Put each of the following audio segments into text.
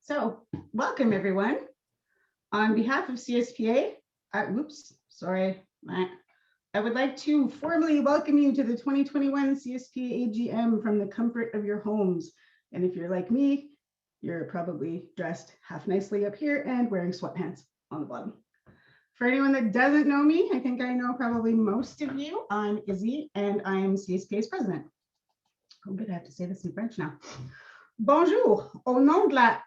So welcome everyone. On behalf of CSPA, I would like to formally welcome you to the 2021 CSPA AGM from the comfort of your homes. And if you're like me, you're probably dressed half nicely up here and wearing sweatpants on the bottom. For anyone that doesn't know me, I think I know probably most of you. I'm Izzy and I am CSPA's president. Oh, good, I have to say this in French now. Bonjour, au nom de la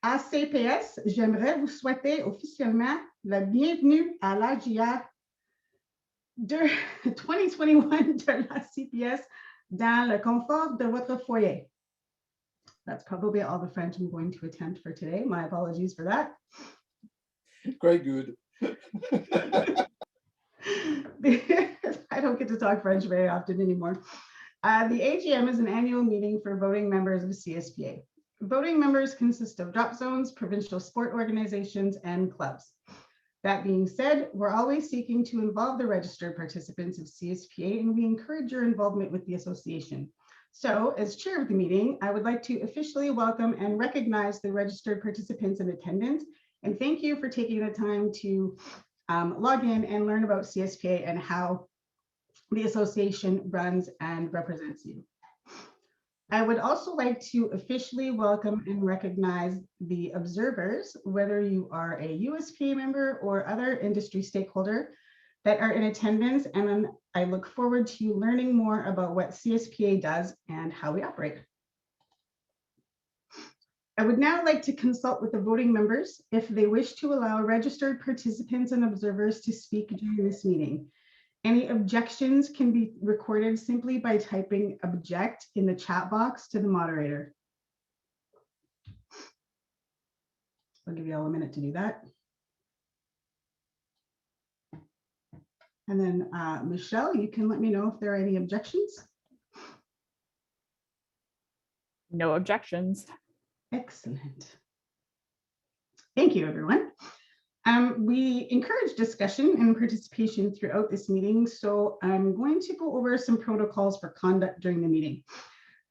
ACPS, j'aimerais vous souhaiter officiellement la bienvenue à l'AGR de 2021 de la CPS dans le confort de votre foyer. That's probably all the French I'm going to attempt for today. My apologies for that. Quite good. I don't get to talk French very often anymore. The AGM is an annual meeting for voting members of CSPA. Voting members consist of drop zones, provincial sport organizations, and clubs. That being said, we're always seeking to involve the registered participants of CSPA, and we encourage your involvement with the association. So, as chair of the meeting, I would like to officially welcome and recognize the registered participants in attendance, and thank you for taking the time to log in and learn about CSPA and how the association runs and represents you. I would also like to officially welcome and recognize the observers, whether you are a USPA member or other industry stakeholder that are in attendance, and I look forward to you learning more about what CSPA does and how we operate. I would now like to consult with the voting members if they wish to allow registered participants and observers to speak during this meeting. Any objections can be recorded simply by typing object in the chat box to the moderator. I'll give you all a minute to do that. And then Michelle, you can let me know if there are any objections. No objections. Excellent. Thank you, everyone. We encourage discussion and participation throughout this meeting, so I'm going to go over some protocols for conduct during the meeting.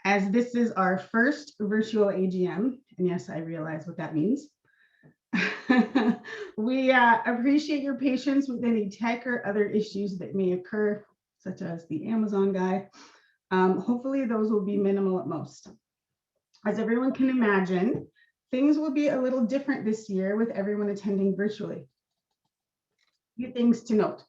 As this is our first virtual AGM, and yes, I realize what that means, we appreciate your patience with any tech or other issues that may occur, such as the Amazon guy. Hopefully those will be minimal at most. As everyone can imagine, things will be a little different this year with everyone attending virtually. A few things to note.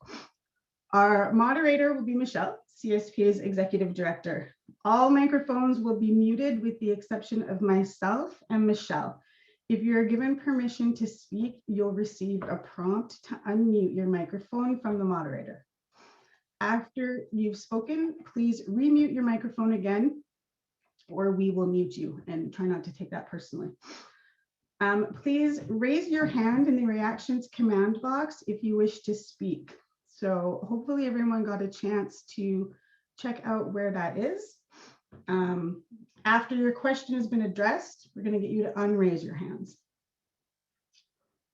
Our moderator will be Michelle, CSPA's executive director. All microphones will be muted with the exception of myself and Michelle. If you're given permission to speak, you'll receive a prompt to unmute your microphone from the moderator. After you've spoken, please remute your microphone again, or we will mute you, and try not to take that personally. Please raise your hand in the reactions command box if you wish to speak. So hopefully everyone got a chance to check out where that is. After your question has been addressed, we're going to get you to unraise your hands.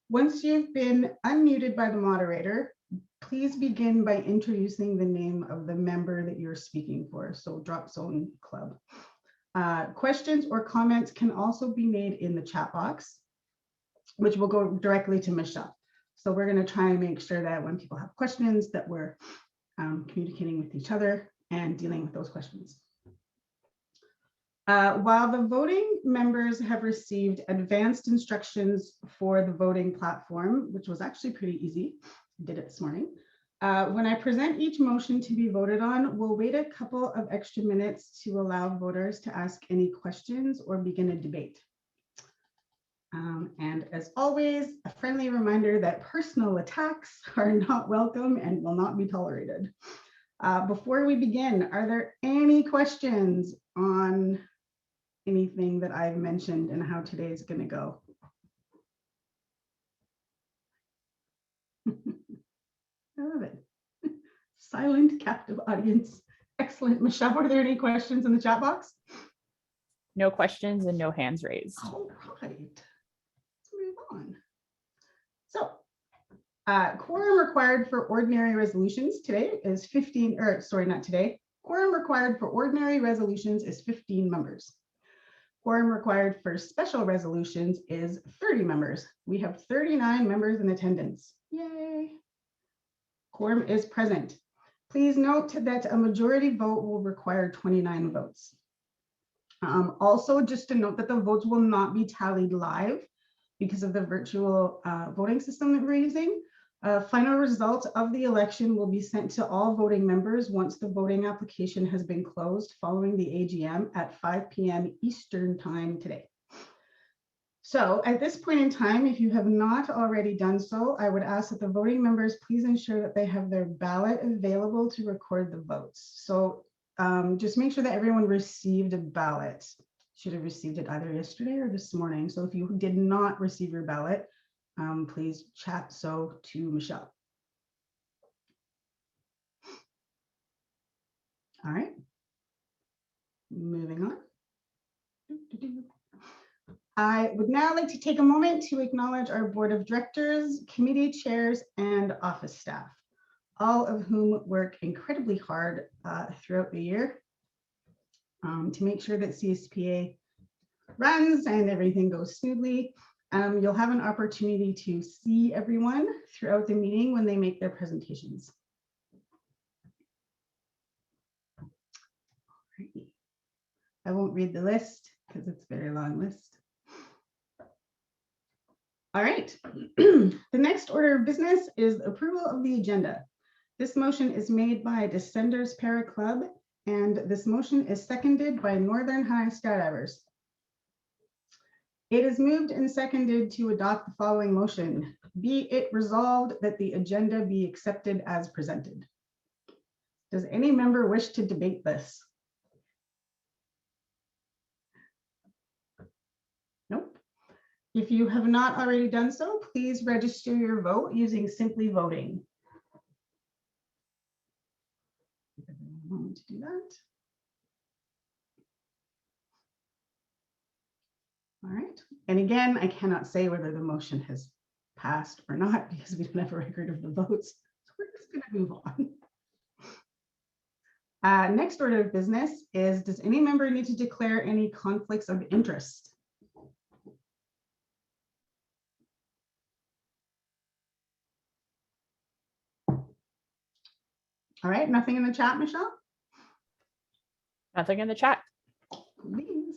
Once you've been unmuted by the moderator, please begin by introducing the name of the member that you're speaking for, so Drop Zone Club. Questions or comments can also be made in the chat box, which will go directly to Michelle. So we're going to try and make sure that when people have questions that we're communicating with each other and dealing with those questions. While the voting members have received advanced instructions for the voting platform, which was actually pretty easy, I did it this morning. When I present each motion to be voted on, we'll wait a couple of extra minutes to allow voters to ask any questions or begin a debate. And as always, a friendly reminder that personal attacks are not welcome and will not be tolerated. Before we begin, are there any questions on anything that I've mentioned and how today is going to go? I love it. Silent, captive audience. Excellent. Michelle, are there any questions in the chat box? No questions and no hands raised. All right. Let's move on. So, quorum required for ordinary resolutions today is 15, or sorry, not today. Quorum required for ordinary resolutions is 15 members. Quorum required for special resolutions is 30 members. We have 39 members in attendance. Yay. Quorum is present. Please note that a majority vote will require 29 votes. Also, just to note that the votes will not be tallied live because of the virtual voting system that we're using. Final results of the election will be sent to all voting members once the voting application has been closed following the AGM at 5 p.m. Eastern time today. So at this point in time, if you have not already done so, I would ask that the voting members please ensure that they have their ballot available to record the votes. So just make sure that everyone received a ballot. Should have received it either yesterday or this morning. So if you did not receive your ballot, please chat so to Michelle. All right, moving on. I would now like to take a moment to acknowledge our board of directors, committee chairs, and office staff, all of whom work incredibly hard throughout the year to make sure that CSPA runs and everything goes smoothly. You'll have an opportunity to see everyone throughout the meeting when they make their presentations. I won't read the list because it's a very long list. All right, the next order of business is approval of the agenda. This motion is made by Descenders Para Club, and this motion is seconded by Northern High Skydivers. It is moved and seconded to adopt the following motion. Be it resolved that the agenda be accepted as presented. Does any member wish to debate this? Nope. If you have not already done so, please register your vote using Simply Voting. Give everyone a moment to do that. All right. And again, I cannot say whether the motion has passed or not because we don't have a record of the votes. So we're just going to move on. Next order of business is, does any member need to declare any conflicts of interest? All right, nothing in the chat, Michelle? Nothing in the chat. Please.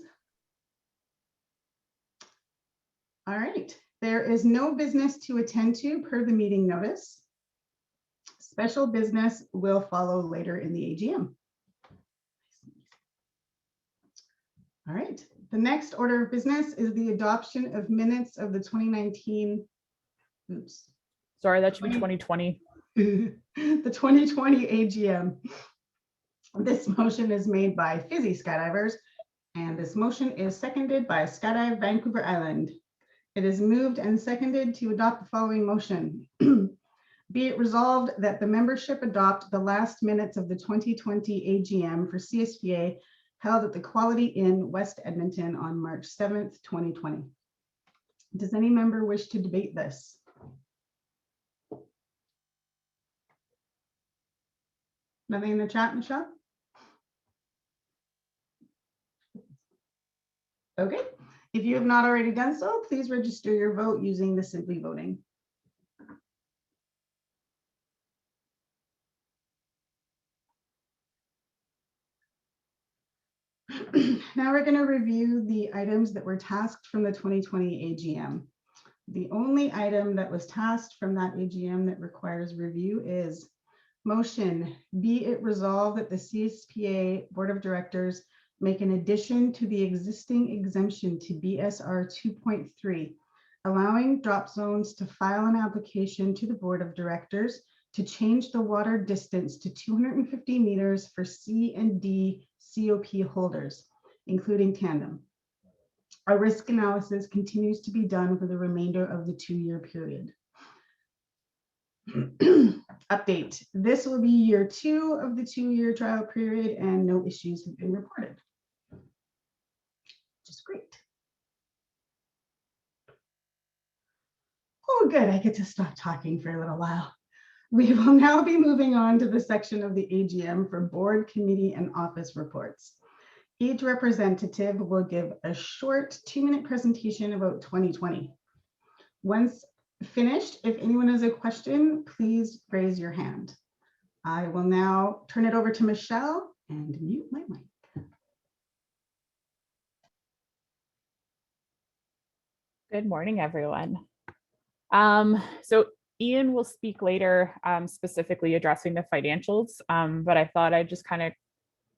All right, there is no business to attend to per the meeting notice. Special business will follow later in the AGM. All right, the next order of business is the adoption of minutes of the 2019, oops. Sorry, that should be 2020. The 2020 AGM. This motion is made by Fizzy Skydivers, and this motion is seconded by Skydive Vancouver Island. It is moved and seconded to adopt the following motion. Be it resolved that the membership adopt the last minutes of the 2020 AGM for CSPA held at the Quality Inn, West Edmonton on March 7th, 2020. Does any member wish to debate this? Nothing in the chat, Michelle? Okay, if you have not already done so, please register your vote using the Simply Voting. Now we're going to review the items that were tasked from the 2020 AGM. The only item that was tasked from that AGM that requires review is motion, be it resolved that the CSPA Board of Directors make an addition to the existing exemption to BSR 2.3, allowing drop zones to file an application to the Board of Directors to change the water distance to 250 meters for C and D COP holders, including tandem. A risk analysis continues to be done for the remainder of the 2-year period. Update. This will be year 2 of the 2-year trial period and no issues have been reported. Just great. Oh, good. I get to stop talking for a little while. We will now be moving on to the section of the AGM for board, committee, and office reports. Each representative will give a short 2-minute presentation about 2020. Once finished, if anyone has a question, please raise your hand. I will now turn it over to Michelle and mute my mic. Good morning, everyone. So Ian will speak later, specifically addressing the financials, but I thought I'd just kind of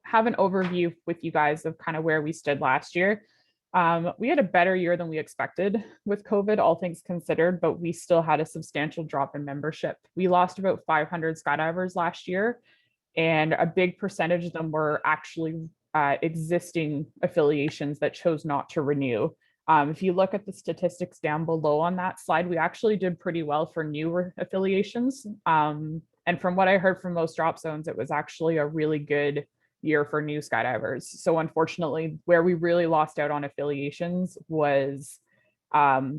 have an overview with you guys of kind of where we stood last year. We had a better year than we expected with COVID, all things considered, but we still had a substantial drop in membership. We lost about 500 skydivers last year, and a big percentage of them were actually existing affiliations that chose not to renew. If you look at the statistics down below on that slide, we actually did pretty well for newer affiliations. And from what I heard from most drop zones, it was actually a really good year for new skydivers. So unfortunately, where we really lost out on affiliations was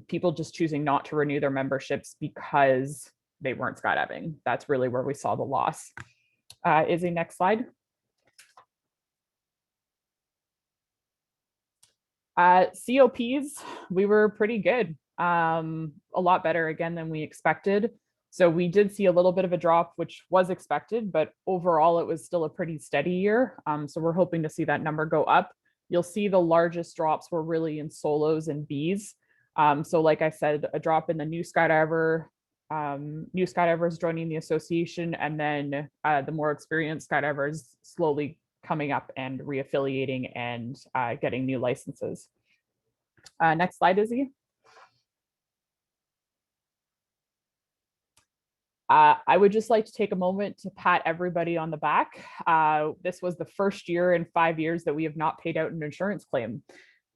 people just choosing not to renew their memberships because they weren't skydiving. That's really where we saw the loss. Izzy, next slide. COPs, we were pretty good, a lot better again than we expected. So we did see a little bit of a drop, which was expected, but overall it was still a pretty steady year. So we're hoping to see that number go up. You'll see the largest drops were really in solos and Bs. So like I said, a drop in the new skydivers joining the association, and then the more experienced skydivers slowly coming up and reaffiliating and getting new licenses. Next slide, Izzy. I would just like to take a moment to pat everybody on the back. This was the first year in 5 years that we have not paid out an insurance claim.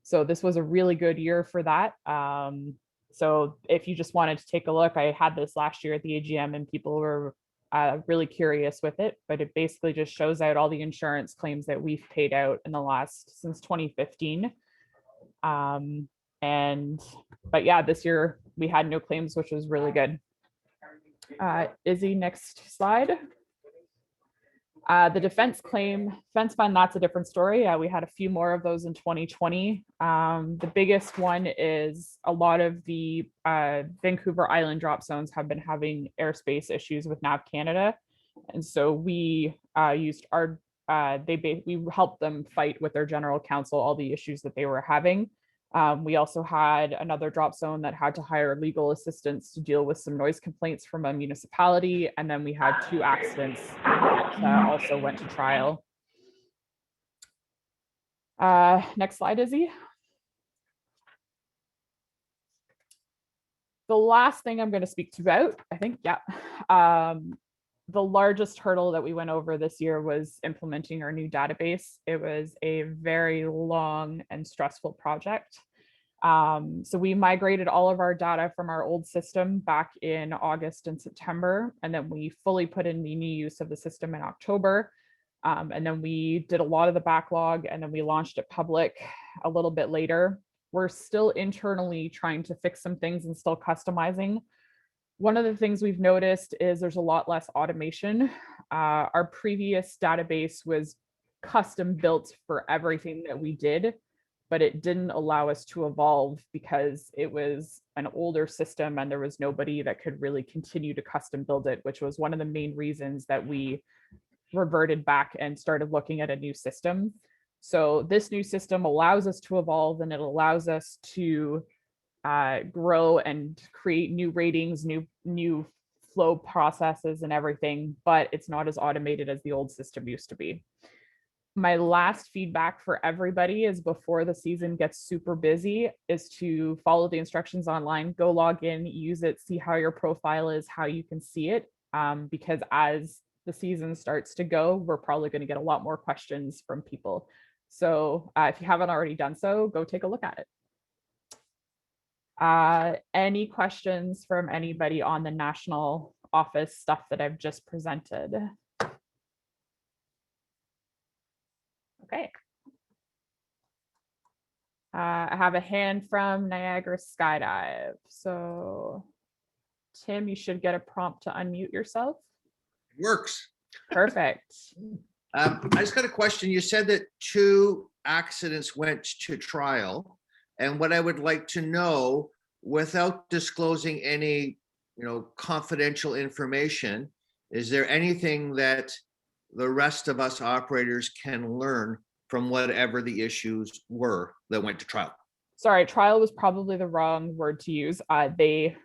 So this was a really good year for that. So if you just wanted to take a look, I had this last year at the AGM and people were really curious with it, but it basically just shows out all the insurance claims that we've paid out in the last since 2015. But yeah, this year we had no claims, which was really good. Izzy, next slide. The defense fund, that's a different story. We had a few more of those in 2020. The biggest one is a lot of the Vancouver Island drop zones have been having airspace issues with NAV Canada. And so we used our, we helped them fight with their general counsel all the issues that they were having. We also had another drop zone that had to hire legal assistance to deal with some noise complaints from a municipality. And then we had 2 accidents that also went to trial. Next slide, Izzy. The last thing I'm going to speak to about, I think, yeah. The largest hurdle that we went over this year was implementing our new database. It was a very long and stressful project. So we migrated all of our data from our old system back in August and September, and then we fully put in the new use of the system in October. And then we did a lot of the backlog, and then we launched it public a little bit later. We're still internally trying to fix some things and still customizing. One of the things we've noticed is there's a lot less automation. Our previous database was custom built for everything that we did, but it didn't allow us to evolve because it was an older system and there was nobody that could really continue to custom build it, which was one of the main reasons that we reverted back and started looking at a new system. So this new system allows us to evolve, and it allows us to grow and create new ratings, new flow processes and everything, but it's not as automated as the old system used to be. My last feedback for everybody is before the season gets super busy is to follow the instructions online, go log in, use it, see how your profile is, how you can see it, because as the season starts to go, we're probably going to get a lot more questions from people. So if you haven't already done so, go take a look at it. Any questions from anybody on the national office stuff that I've just presented? Okay. I have a hand from Niagara Skydive. So Tim, you should get a prompt to unmute yourself. It works. Perfect. I just got a question. You said that 2 accidents went to trial. And what I would like to know, without disclosing any, confidential information, is there anything that the rest of us operators can learn from whatever the issues were that went to trial? Sorry, trial was probably the wrong word to use. They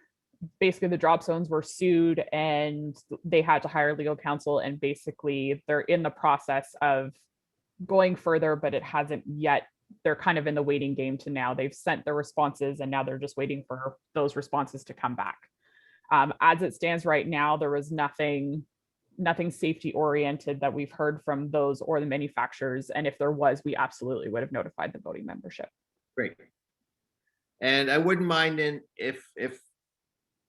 basically, the drop zones were sued and they had to hire legal counsel, and basically they're in the process of going further, but it hasn't yet. They're kind of in the waiting game to now. They've sent their responses and now they're just waiting for those responses to come back. As it stands right now, there was nothing safety oriented that we've heard from those or the manufacturers. And if there was, we absolutely would have notified the voting membership. Great. And I wouldn't mind if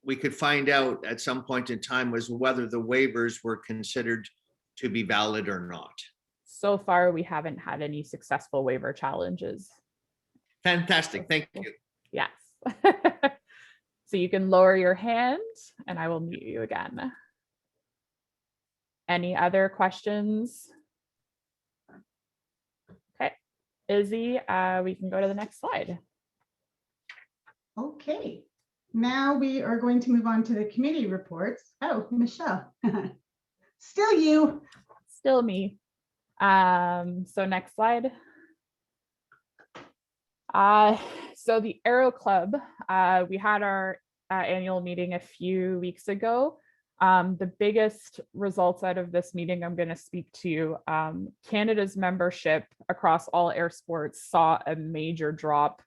we could find out at some point in time was whether the waivers were considered to be valid or not. So far, we haven't had any successful waiver challenges. Fantastic. Thank you. Yes. So you can lower your hand and I will mute you again. Any other questions? Okay, Izzy, we can go to the next slide. Okay, now we are going to move on to the committee reports. Oh, Michelle, still you. Still me. So next slide. So the Aero Club, we had our annual meeting a few weeks ago. The biggest results out of this meeting I'm going to speak to, Canada's membership across all air sports saw a major drop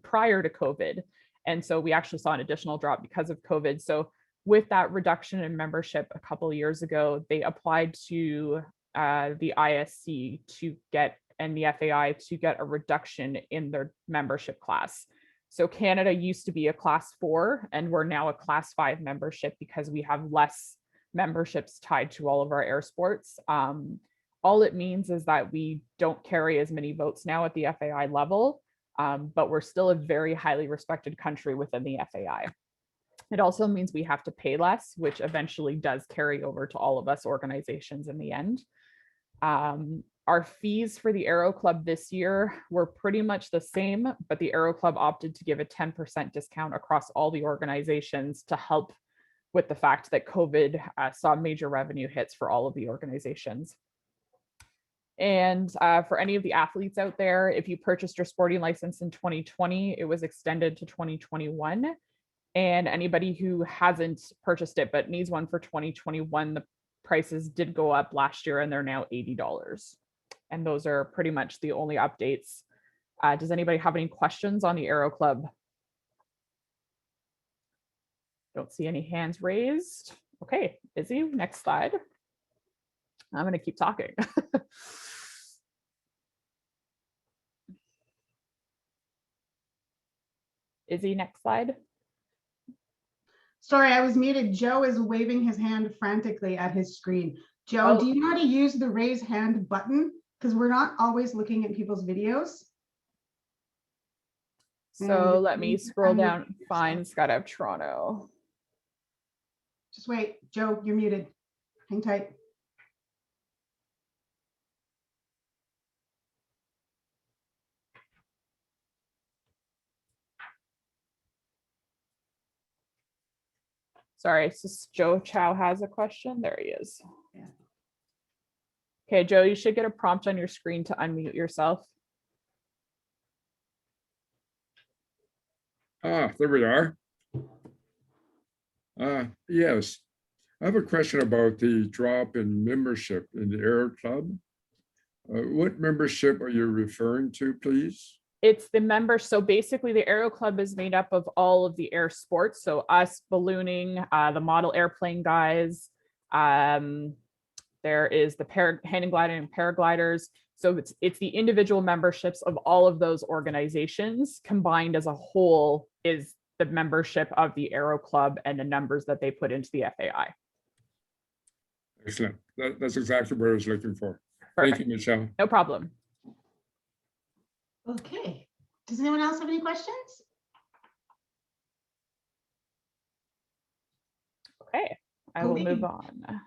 prior to COVID. And so we actually saw an additional drop because of COVID. So with that reduction in membership a couple of years ago, they applied to the ISC to get, and the FAI to get a reduction in their membership class. So Canada used to be a class 4 and we're now a class 5 membership because we have less memberships tied to all of our air sports. All it means is that we don't carry as many votes now at the FAI level, but we're still a very highly respected country within the FAI. It also means we have to pay less, which eventually does carry over to all of us organizations in the end. Our fees for the Aero Club this year were pretty much the same, but the Aero Club opted to give a 10% discount across all the organizations to help with the fact that COVID saw major revenue hits for all of the organizations. And for any of the athletes out there, if you purchased your sporting license in 2020, it was extended to 2021. And anybody who hasn't purchased it but needs one for 2021, the prices did go up last year and they're now $80. And those are pretty much the only updates. Does anybody have any questions on the Aero Club? Don't see any hands raised. Okay, Izzy, next slide. I'm going to keep talking. Izzy, next slide. Sorry, I was muted. Joe is waving his hand frantically at his screen. Joe, do you know how to use the raise hand button? Because we're not always looking at people's videos. So let me scroll down. Fine, Scott out of Toronto. Just wait, Joe, you're muted. Hang tight. Sorry, it's just Joe Chow has a question. There he is. Yeah. Okay, Joe, you should get a prompt on your screen to unmute yourself. There we are. Yes, I have a question about the drop in membership in the Air Club. What membership are you referring to, please? It's the members. So basically the Aero Club is made up of all of the air sports. So us, ballooning, the model airplane guys. There is the hang gliding and paragliders. So it's the individual memberships of all of those organizations combined as a whole is the membership of the Aero Club and the numbers that they put into the FAI. Excellent. That's exactly what I was looking for. Perfect. Thank you, Michelle. No problem. Okay. Does anyone else have any questions? Okay, I will move on.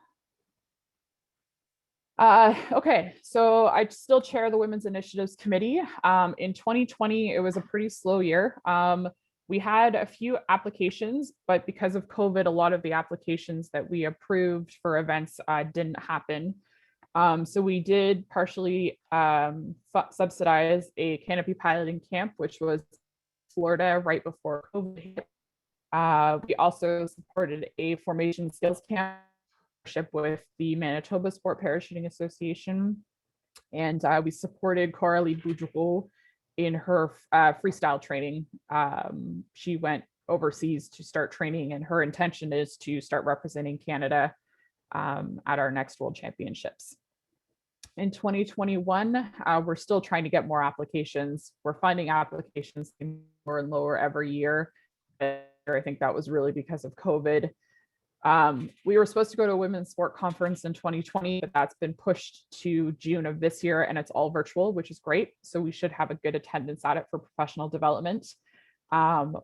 Okay, so I still chair the Women's Initiatives Committee. In 2020, it was a pretty slow year. We had a few applications, but because of COVID, a lot of the applications that we approved for events didn't happen. So we did partially subsidize a canopy piloting camp, which was Florida right before COVID hit. We also supported a formation skills camp with the Manitoba Sport Parachuting Association. And we supported Coralie Boudreau in her freestyle training. She went overseas to start training, and her intention is to start representing Canada at our next World Championships. In 2021, we're still trying to get more applications. We're finding applications more and lower every year. I think that was really because of COVID. We were supposed to go to a women's sport conference in 2020, but that's been pushed to June of this year, and it's all virtual, which is great. So we should have a good attendance at it for professional development.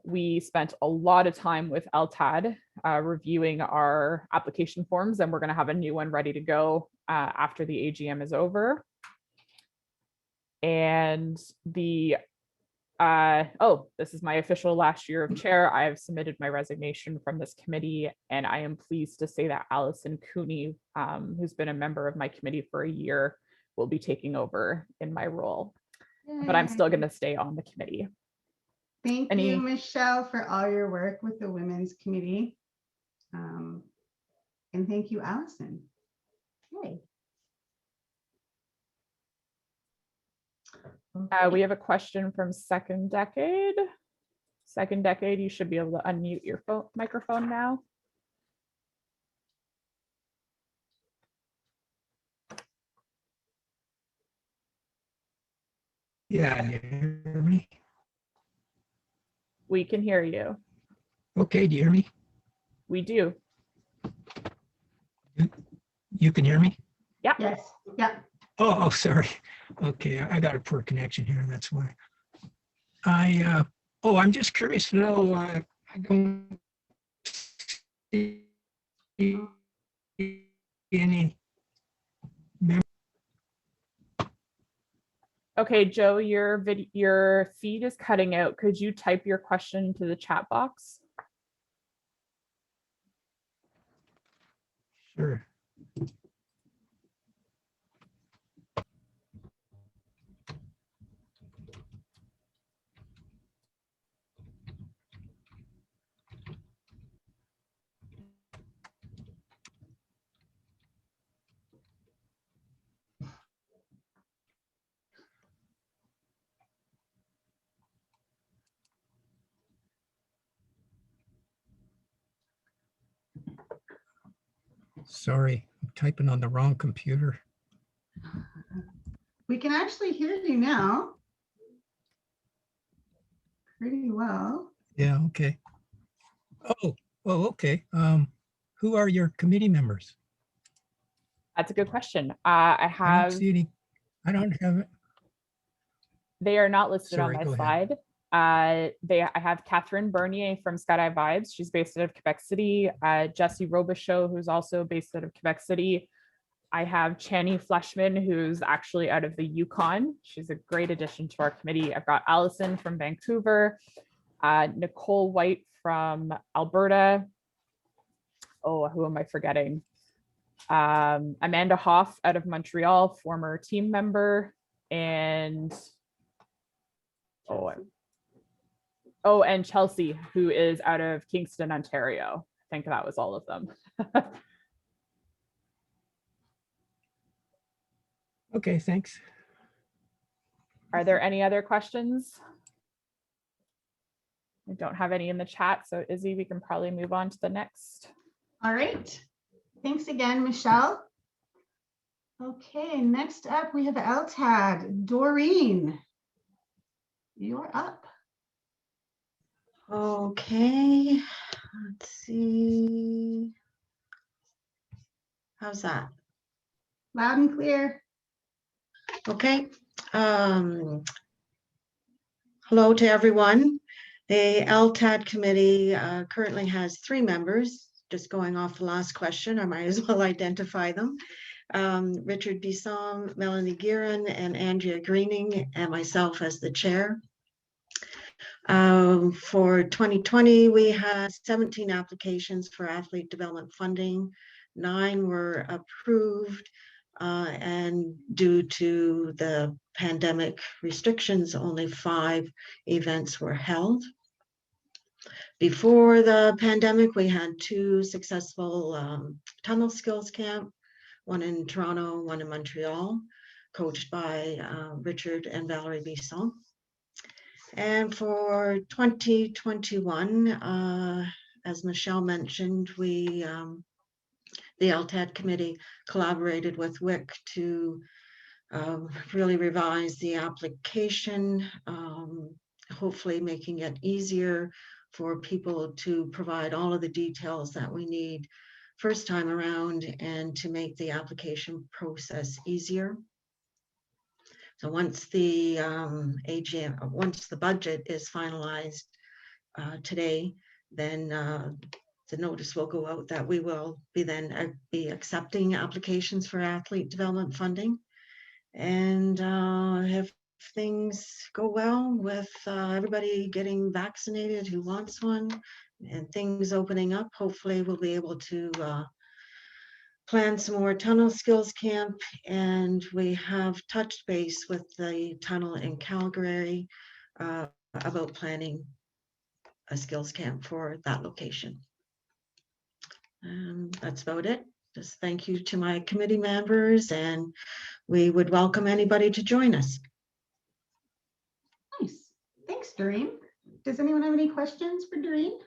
We spent a lot of time with LTAD reviewing our application forms, and we're going to have a new one ready to go after the AGM is over. And this is my official last year of chair. I have submitted my resignation from this committee, and I am pleased to say that Allison Cooney, who's been a member of my committee for a year, will be taking over in my role. But I'm still going to stay on the committee. Thank you, Michelle, for all your work with the Women's Committee. And thank you, Allison. Okay. We have a question from Second Decade. Second Decade, you should be able to unmute your microphone now. Yeah, you hear me? We can hear you. Okay, do you hear me? We do. You can hear me? Yeah. Yes. Yeah. Oh, sorry. Okay, I got a poor connection here, that's why. I'm just curious to know, I don't see any. Okay, Joe, your feed is cutting out. Could you type your question to the chat box? Sure. Sorry, I'm typing on the wrong computer. We can actually hear you now. Pretty well. Yeah, okay. Oh, okay. Who are your committee members? That's a good question. I I have. don't see any. I don't have it. They are not listed Sorry, on my go slide. I have Catherine Bernier from Skydive Vibes. She's based out of Quebec City. Jessie Robichaud, who's also based out of Quebec City. I have Chani Fleshman, who's actually out of the Yukon. She's a great addition to our committee. I've got Allison from Vancouver, Nicole White from Alberta. Oh, who am I forgetting? Amanda Hoff out of Montreal, former team member, and and Chelsea, who is out of Kingston, Ontario. I think that was all of them. Okay, thanks. Are there any other questions? I don't have any in the chat, so Izzy, we can probably move on to the next. All right. Thanks again, Michelle. Okay, next up we have LTAD. Doreen, you're up. Okay, let's see. How's that? Loud and clear. Okay. Hello to everyone. The LTAD committee currently has 3 members. Just going off the last question, I might as well identify them. Richard Bisson, Melanie Guerin, and Andrea Greening, and myself as the chair. For 2020, we had 17 applications for athlete development funding. 9 were approved, and due to the pandemic restrictions, only 5 events were held. Before the pandemic, we had 2 successful tunnel skills camp, one in Toronto, one in Montreal, coached by Richard and Valerie Bisson. And for 2021, as Michelle mentioned, the LTAD committee collaborated with WIC to really revise the application, hopefully making it easier for people to provide all of the details that we need first time around and to make the application process easier. So once the AGM, once the budget is finalized today, then the notice will go out that we will be accepting applications for athlete development funding. And if things go well with everybody getting vaccinated who wants one and things opening up, hopefully we'll be able to plan some more tunnel skills camp, and we have touched base with the tunnel in Calgary about planning a skills camp for that location. That's about it. Just thank you to my committee members, and we would welcome anybody to join us. Nice. Thanks, Doreen. Does anyone have any questions for Doreen?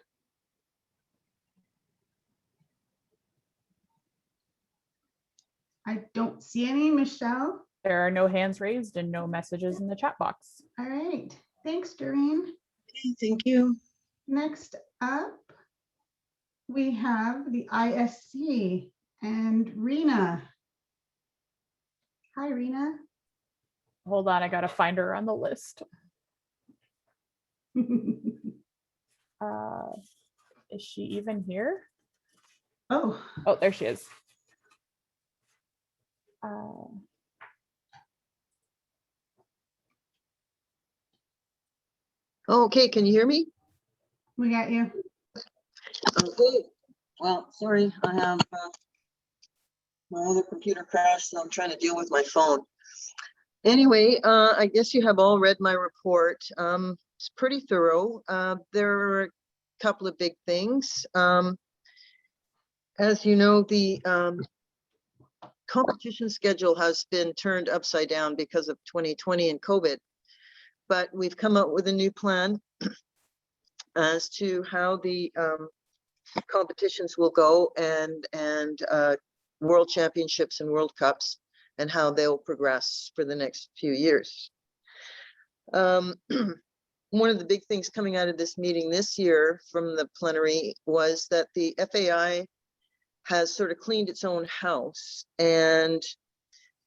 I don't see any. Michelle? There are no hands raised and no messages in the chat box. All right. Thanks, Doreen. Okay, thank you. Next up, we have the ISC and Rena. Hi, Rena. Hold on, I gotta find her on the list. Is she even here? Oh, Oh, there she is. Okay, can you hear me? we got you. Okay. Well, sorry, I have my other computer crashed, so I'm trying to deal with my phone. Anyway, I guess you have all read my report. It's pretty thorough. There are a couple of big things. As you know, the competition schedule has been turned upside down because of 2020 and COVID, but we've come up with a new plan as to how the competitions will go and world championships and world cups and how they'll progress for the next few years. One of the big things coming out of this meeting this year from the plenary was that the FAI has sort of cleaned its own house, and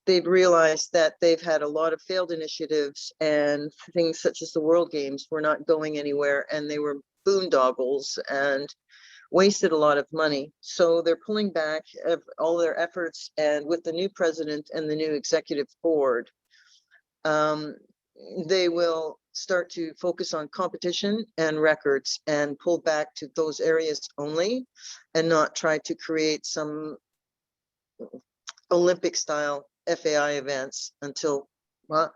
they've realized that they've had a lot of failed initiatives, and things such as the World Games were not going anywhere, and they were boondoggles and wasted a lot of money. So they're pulling back all their efforts, and with the new president and the new executive board, they will start to focus on competition and records and pull back to those areas only, and not try to create some Olympic style FAI events until, well,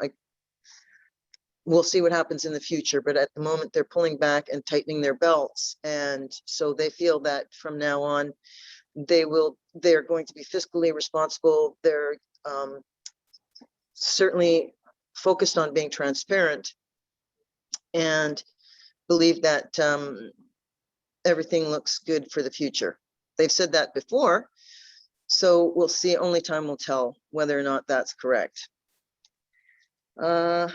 we'll see what happens in the future, but at the moment they're pulling back and tightening their belts. And so they feel that from now on, they're going to be fiscally responsible. They're certainly focused on being transparent, and believe that everything looks good for the future. They've said that before, so we'll see. Only time will tell whether or not that's correct. On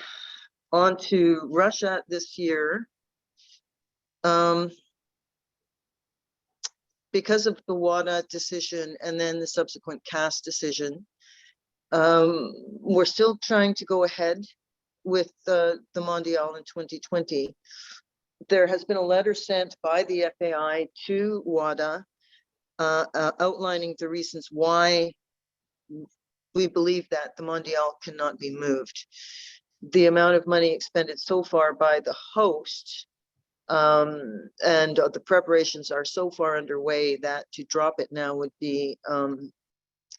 to Russia this year. Because of the WADA decision and then the subsequent CAS decision, we're still trying to go ahead with the Mondial in 2020. There has been a letter sent by the FAI to WADA outlining the reasons why we believe that the Mondial cannot be moved. The amount of money expended so far by the host and the preparations are so far underway that to drop it now would be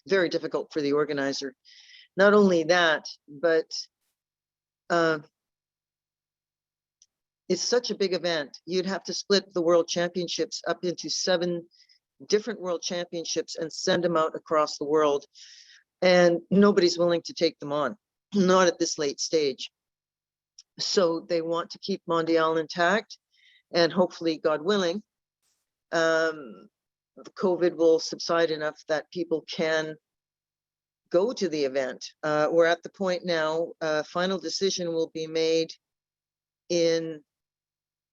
very difficult for the organizer. Not only that, but it's such a big event. You'd have to split the World Championships up into 7 different World Championships and send them out across the world. And nobody's willing to take them on, not at this late stage. So they want to keep Mondial intact, and hopefully, God willing, COVID will subside enough that people can go to the event. We're at the point now, final decision will be made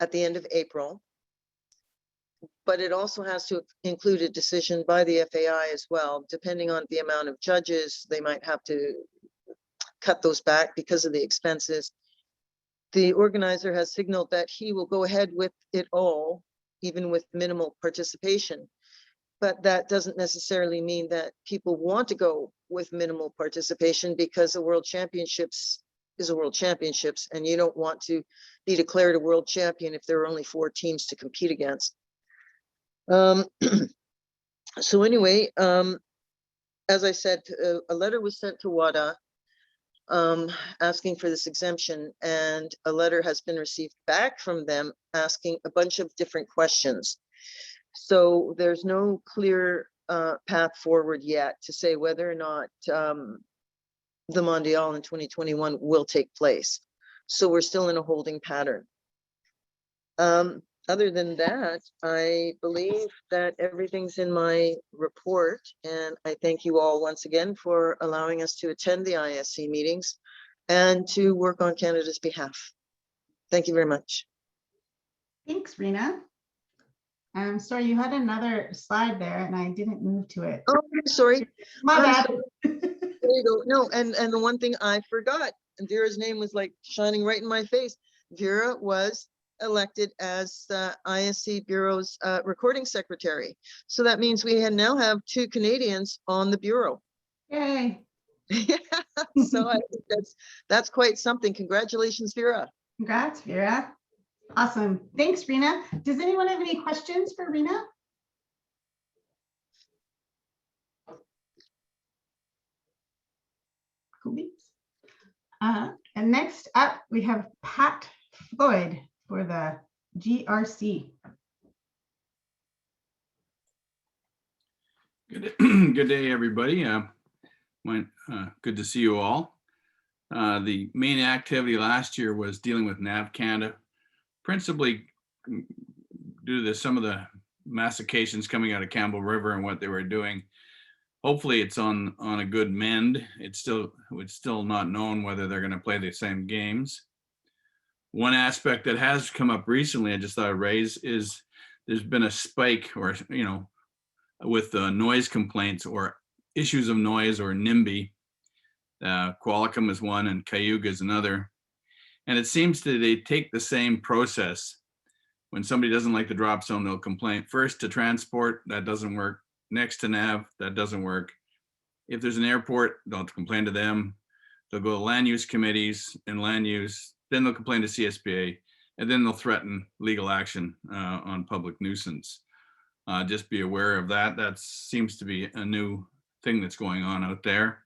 at the end of April. But it also has to include a decision by the FAI as well. Depending on the amount of judges, they might have to cut those back because of the expenses. The organizer has signaled that he will go ahead with it all, even with minimal participation. But that doesn't necessarily mean that people want to go with minimal participation, because the World Championships is a World Championships, and you don't want to be declared a world champion if there are only 4 teams to compete against. So anyway, as I said, a letter was sent to WADA asking for this exemption, and a letter has been received back from them asking a bunch of different questions. So there's no clear path forward yet to say whether or not the Mondial in 2021 will take place. So we're still in a holding pattern. Other than that, I believe that everything's in my report, and I thank you all once again for allowing us to attend the ISC meetings and to work on Canada's behalf. Thank you very much. Thanks, Rena. I'm sorry, you had another slide there and I didn't move to it. Oh, I'm sorry. My I'm bad. sorry. There you go. No, and the one thing I forgot, and Vera's name was like shining right in my face. Vera was elected as ISC Bureau's recording secretary. So that means we now have 2 Canadians on the Bureau. Yay. Yeah, so I think that's quite something. Congratulations, Vera. Congrats, Vera. Awesome. Thanks, Rena. Does anyone have any questions for Rena? Cool beans. And next up, we have Pat Floyd for the GRC. Good day, everybody. Good to see you all. The main activity last year was dealing with NAV Canada, principally due to some of the massifications coming out of Campbell River and what they were doing. Hopefully it's on a good mend. It's still not known whether they're going to play the same games. One aspect that has come up recently, I just thought I'd raise, is there's been a spike, or with noise complaints or issues of noise, or NIMBY. Qualicum is one and Cayuga is another. And it seems that they take the same process. When somebody doesn't like the drop zone, they'll complain first to transport, that doesn't work. Next to NAV, that doesn't work. If there's an airport, they'll complain to them. They'll go to land use committees and land use, then they'll complain to CSPA, and then they'll threaten legal action on public nuisance. Just be aware of that. That seems to be a new thing that's going on out there.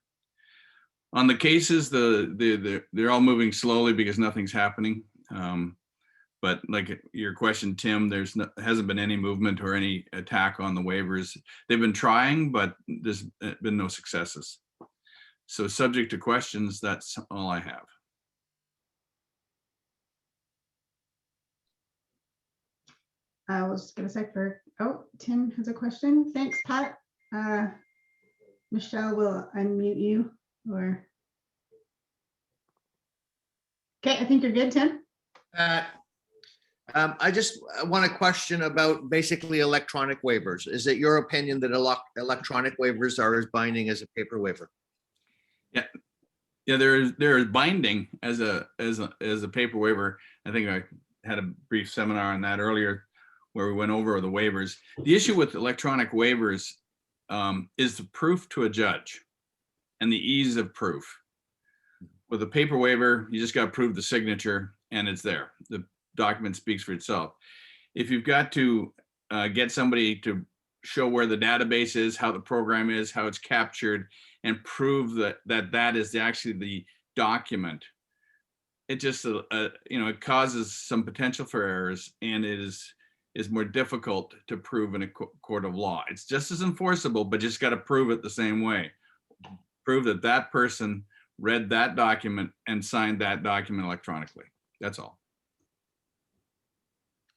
On the cases, they're all moving slowly because nothing's happening. But like your question, Tim, hasn't been any movement or any attack on the waivers. They've been trying, but there's been no successes. So subject to questions, that's all I have. I was just going to say Tim has a question. Thanks, Pat. Michelle will unmute you. Okay, I think you're good, Tim. I just want to question about basically electronic waivers. Is it your opinion that electronic waivers are as binding as a paper waiver? Yeah, they're binding as a paper waiver. I think I had a brief seminar on that earlier, where we went over the waivers. The issue with electronic waivers is the proof to a judge. and the ease of proof. With a paper waiver, you just got to prove the signature and it's there. The document speaks for itself. If you've got to get somebody to show where the database is, how the program is, how it's captured, and prove that is actually the document, it just it causes some potential for errors, and it is more difficult to prove in a court of law. It's just as enforceable, but just got to prove it the same way. Prove that that person read that document and signed that document electronically. That's all.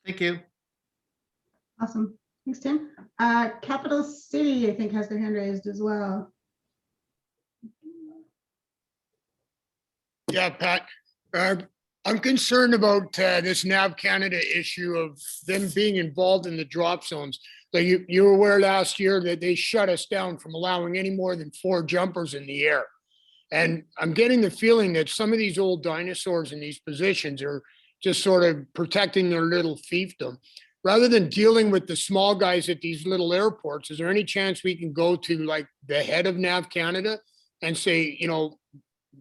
Thank you. Awesome. Thanks, Tim. Capital City, I think, has their hand raised as well. Yeah, Pat. I'm concerned about this NAV Canada issue of them being involved in the drop zones. So you were aware last year that they shut us down from allowing any more than 4 jumpers in the air. And I'm getting the feeling that some of these old dinosaurs in these positions are just sort of protecting their little fiefdom. Rather than dealing with the small guys at these little airports, is there any chance we can go to like the head of NAV Canada and say,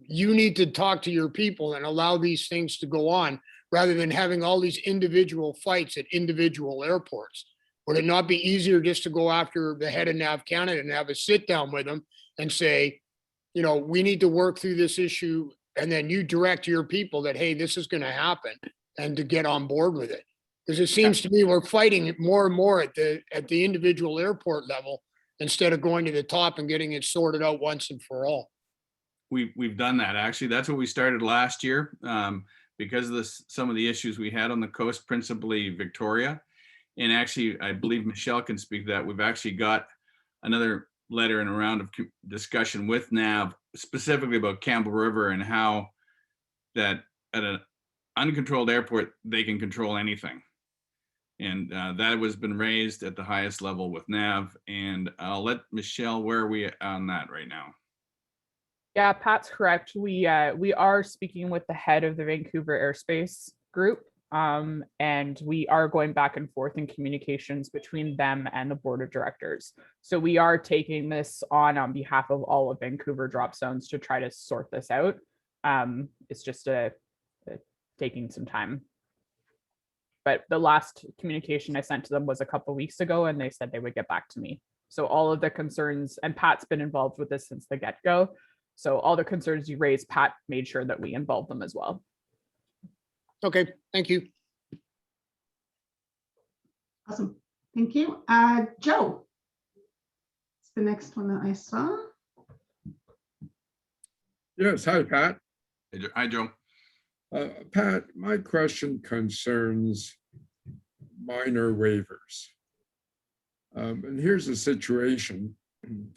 you need to talk to your people and allow these things to go on rather than having all these individual fights at individual airports? Would it not be easier just to go after the head of NAV Canada and have a sit down with them and say, we need to work through this issue, and then you direct your people that, hey, this is going to happen, and to get on board with it? Because it seems to me we're fighting it more and more at the individual airport level instead of going to the top and getting it sorted out once and for all. We've done that. Actually, that's what we started last year because of some of the issues we had on the coast, principally Victoria. And actually, I believe Michelle can speak to that. We've actually got another letter and a round of discussion with NAV specifically about Campbell River and how that at an uncontrolled airport, they can control anything. And that has been raised at the highest level with NAV. And I'll let Michelle, where are we on that right now? Yeah, Pat's correct. We are speaking with the head of the Vancouver airspace group, and we are going back and forth in communications between them and the board of directors. So we are taking this on behalf of all of Vancouver drop zones to try to sort this out. It's just taking some time. But the last communication I sent to them was a couple of weeks ago, and they said they would get back to me. So all of the concerns, and Pat's been involved with this since the get-go. So all the concerns you raised, Pat made sure that we involve them as well. Okay, thank you. Awesome. Thank you. Joe. It's the next one that I saw. Yes, hi, Pat. Hi, Joe. Pat, my question concerns minor waivers. And here's a situation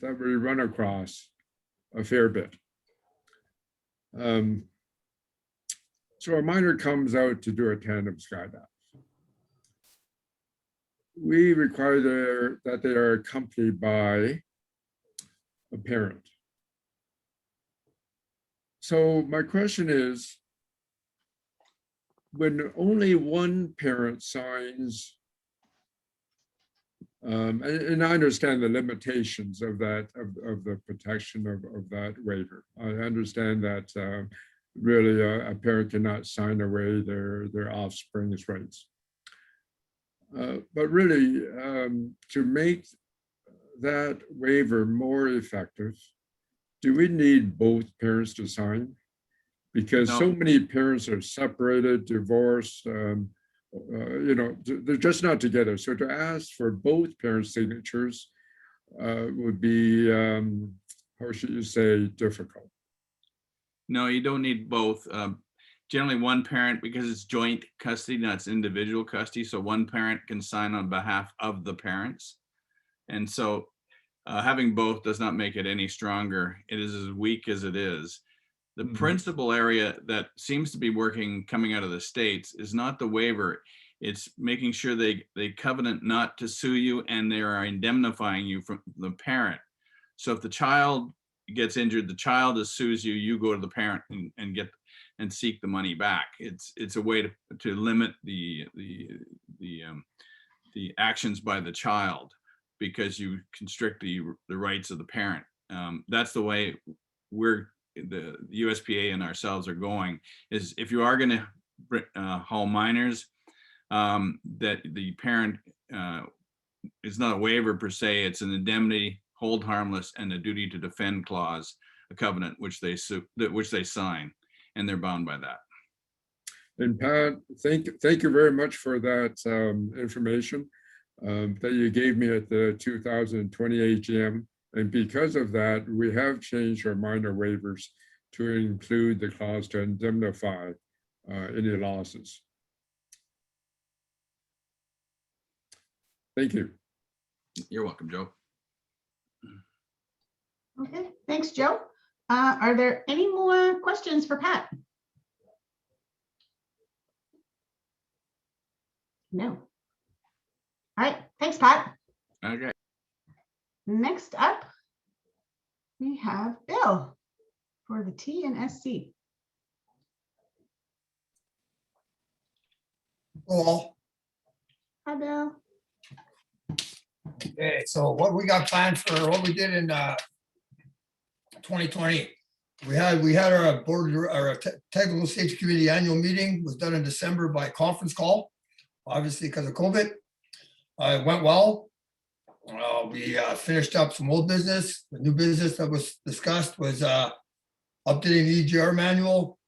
that we run across a fair bit. So a minor comes out to do a tandem skydive. We require that they are accompanied by a parent. So my question is, when only one parent signs, and I understand the limitations of that, of the protection of that waiver. I understand that really a parent cannot sign away their offspring's rights. But really, to make that waiver more effective, do we need both parents to sign? Because so many parents are separated, divorced, they're just not together. So to ask for both parents' signatures would be, how should you say, difficult. No, you don't need both. Generally one parent, because it's joint custody, not it's individual custody. So one parent can sign on behalf of the parents. And so having both does not make it any stronger. It is as weak as it is. The principal area that seems to be working coming out of the States is not the waiver. It's making sure they covenant not to sue you, and they are indemnifying you from the parent. So if the child gets injured, the child sues you, you go to the parent and seek the money back. It's a way to limit the actions by the child, because you constrict the rights of the parent. That's the way the USPA and ourselves are going is if you are going to haul minors, that the parent it's not a waiver per se, it's an indemnity, hold harmless, and a duty to defend clause, a covenant which they sign, and they're bound by that. And Pat, thank you very much for that information that you gave me at the 2020 AGM. And because of that, we have changed our minor waivers to include the clause to indemnify any losses. Thank you. You're welcome, Joe. Okay, thanks, Joe. Are there any more questions for Pat? No. All right, thanks, Pat. Okay. Next up, we have Bill for the TNSC. Well, Hi, Bill. okay, so what we got planned for what we did in 2020, we had our board, our technical safety committee annual meeting was done in December by conference call, obviously because of COVID. It went well. We finished up some old business. The new business that was discussed was updating the EGR manual,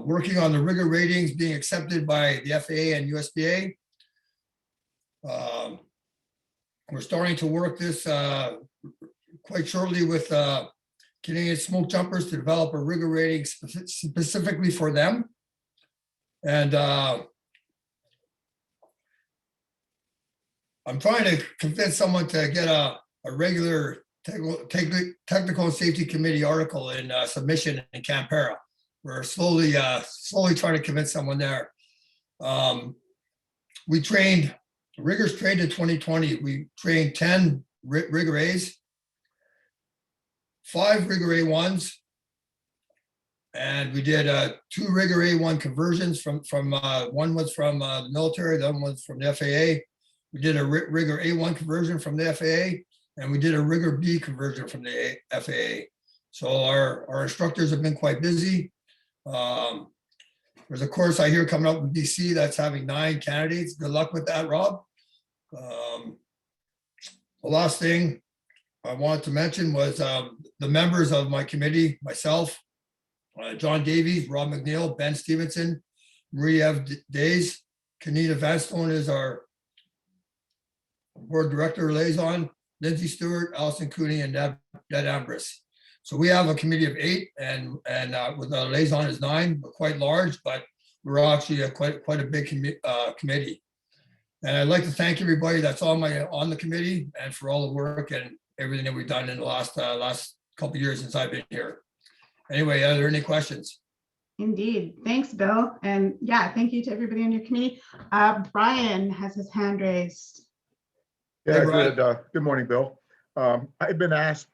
working on the rigor ratings being accepted by the FAA and USPA. We're starting to work this quite shortly with Canadian smoke jumpers to develop a rigor rating specifically for them. And I'm trying to convince someone to get a regular technical safety committee article in submission in Canberra. We're slowly trying to convince someone there. We trained, riggers trained in 2020. We trained 10 rigor A's, 5 rigor A1s, and we did 2 rigor A1 conversions from one was from the military, the other one's from the FAA. We did a rigor A1 conversion from the FAA, and we did a rigor B conversion from the FAA. So our instructors have been quite busy. There's a course I hear coming up in BC that's having 9 candidates. Good luck with that, Rob. The last thing I wanted to mention was the members of my committee, myself, John Davies, Rob McNeil, Ben Stevenson, Marie-Eve Days, Kenita Vanstone is our board director liaison, Lindsay Stewart, Allison Cooney, and Ned Ambris. So we have a committee of 8, and with our liaison is 9. We're quite large, but we're actually quite a big committee. And I'd like to thank everybody that's on the committee and for all the work and everything that we've done in the last couple of years since I've been here. Anyway, are there any questions? Indeed. Thanks, Bill. And yeah, thank you to everybody on your committee. Brian has his hand raised. Hey, Yeah, Brian. good morning, Bill. I've been asked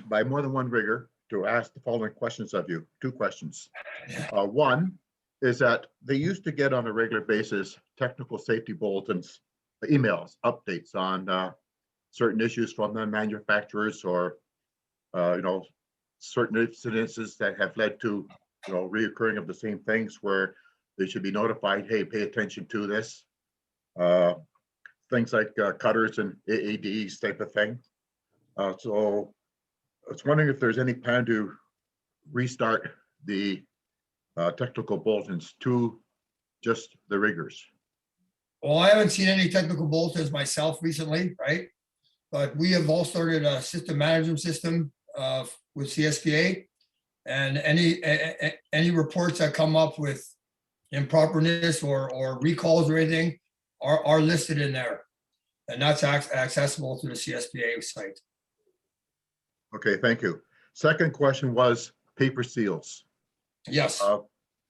by more than one rigger to ask the following questions of you. 2 questions. One is that they used to get on a regular basis technical safety bulletins, emails, updates on certain issues from the manufacturers or certain incidences that have led to reoccurring of the same things where they should be notified, hey, pay attention to this. Things like cutters and AADs type of thing. So I was wondering if there's any plan to restart the technical bulletins to just the riggers. Well, I haven't seen any technical bulletins myself recently, right? But we have all started a system management system with CSPA, and any reports that come up with improperness or recalls or anything are listed in there, and that's accessible through the CSPA site. Okay, thank you. Second question was paper seals. Yes.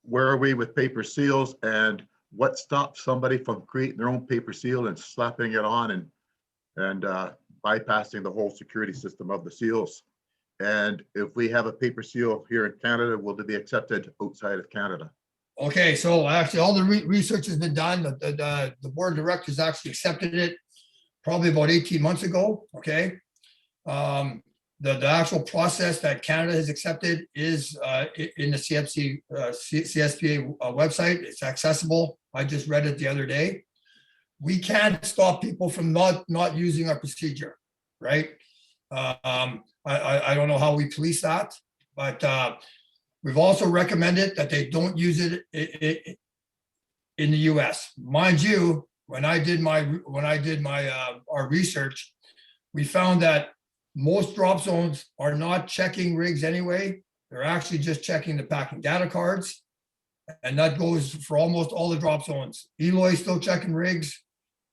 Where are we with paper seals, and what stops somebody from creating their own paper seal and slapping it on and bypassing the whole security system of the seals? And if we have a paper seal here in Canada, will it be accepted outside of Canada? Okay, so actually all the research has been done. The board of directors actually accepted it probably about 18 months ago, okay? the actual process that Canada has accepted is in the CSPA website. It's accessible. I just read it the other day. We can't stop people from not using our procedure, right? I don't know how we police that, but we've also recommended that they don't use it in the US. Mind you, when I did our research, we found that most drop zones are not checking rigs anyway. They're actually just checking the packing data cards. And that goes for almost all the drop zones. Eloy is still checking rigs.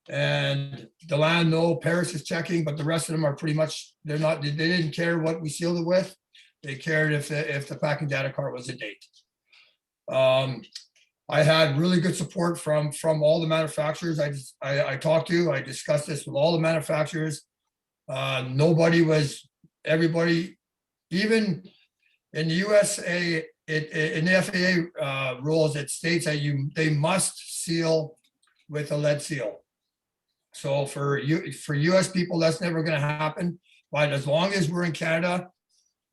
And Deland, no, Paris is checking, but the rest of them are pretty much, they didn't care what we sealed it with. They cared if the packing data card was a date. I had really good support from all the manufacturers I talked to. I discussed this with all the manufacturers. Everybody, even in the USA, in the FAA rules, it states that they must seal with a lead seal. So for US people, that's never going to happen. But as long as we're in Canada,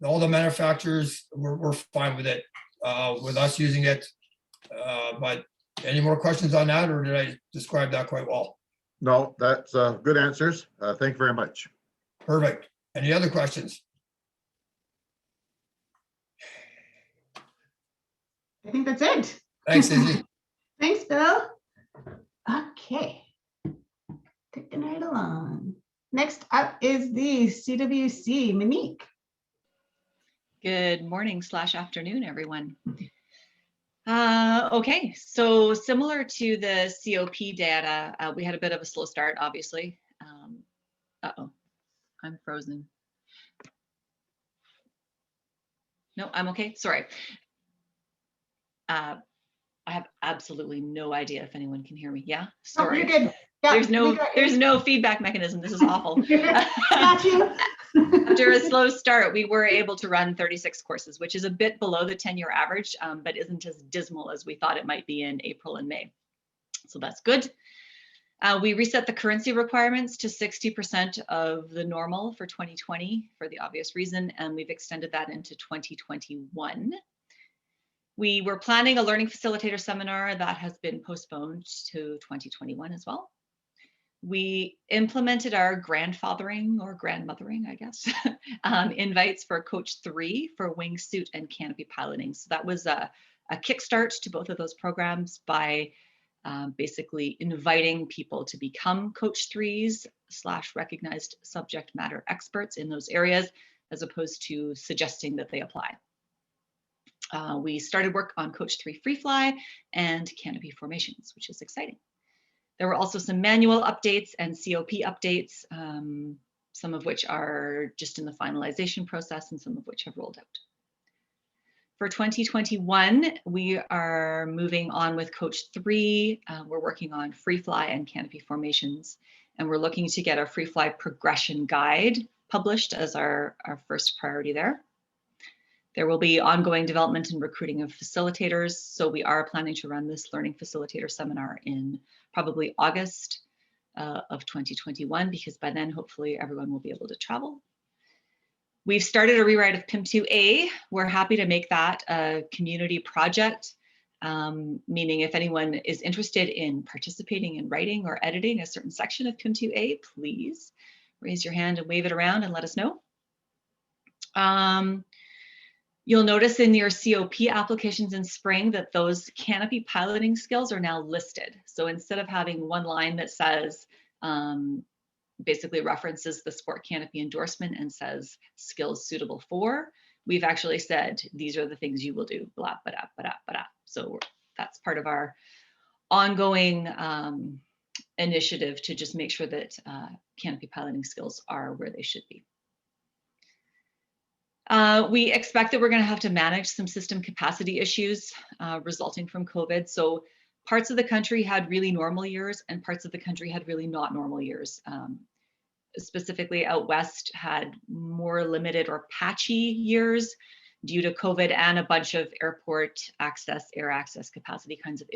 all the manufacturers we're fine with it, with us using it. But any more questions on that, or did I describe that quite well? No, that's good answers. Thank you very much. Perfect. Any other questions? I think that's it. Thanks, Izzy. Thanks, Bill. Okay. Taking right along. Next up is the CWC, Monique. Good morning / afternoon, everyone. Okay, so similar to the COP data, we had a bit of a slow start, obviously. Uh-oh, I'm frozen. No, I'm okay, sorry. I have absolutely no idea if anyone can hear me. Yeah, sorry. Oh, you're good. Yeah, there's no feedback mechanism. This is awful. Got you. After a slow start, we were able to run 36 courses, which is a bit below the 10-year average, but isn't as dismal as we thought it might be in April and May. So that's good. We reset the currency requirements to 60% of the normal for 2020 for the obvious reason, and we've extended that into 2021. We were planning a learning facilitator seminar that has been postponed to 2021 as well. We implemented our grandfathering or grandmothering, I guess, invites for Coach 3 for wingsuit and canopy piloting. So that was a kickstart to both of those programs by basically inviting people to become Coach 3s / recognized subject matter experts in those areas, as opposed to suggesting that they apply. We started work on Coach 3 Free Fly and canopy formations, which is exciting. There were also some manual updates and COP updates, some of which are just in the finalization process and some of which have rolled out. For 2021, we are moving on with Coach 3. We're working on Free Fly and canopy formations, and we're looking to get our Free Fly progression guide published as our first priority there. There will be ongoing development and recruiting of facilitators. So we are planning to run this learning facilitator seminar in probably August of 2021, because by then, hopefully everyone will be able to travel. We've started a rewrite of PIM2A. We're happy to make that a community project, meaning if anyone is interested in participating in writing or editing a certain section of PIM2A, please raise your hand and wave it around and let us know. You'll notice in your COP applications in spring that those canopy piloting skills are now listed. So instead of having one line that says, basically references the sport canopy endorsement and says skills suitable for, we've actually said, these are the things you will do, blah, blah, blah, blah. So that's part of our ongoing initiative to just make sure that canopy piloting skills are where they should be. We expect that we're going to have to manage some system capacity issues resulting from COVID. So parts of the country had really normal years and parts of the country had really not normal years. Specifically out west had more limited or patchy years due to COVID and a bunch of airport access, air access capacity kinds of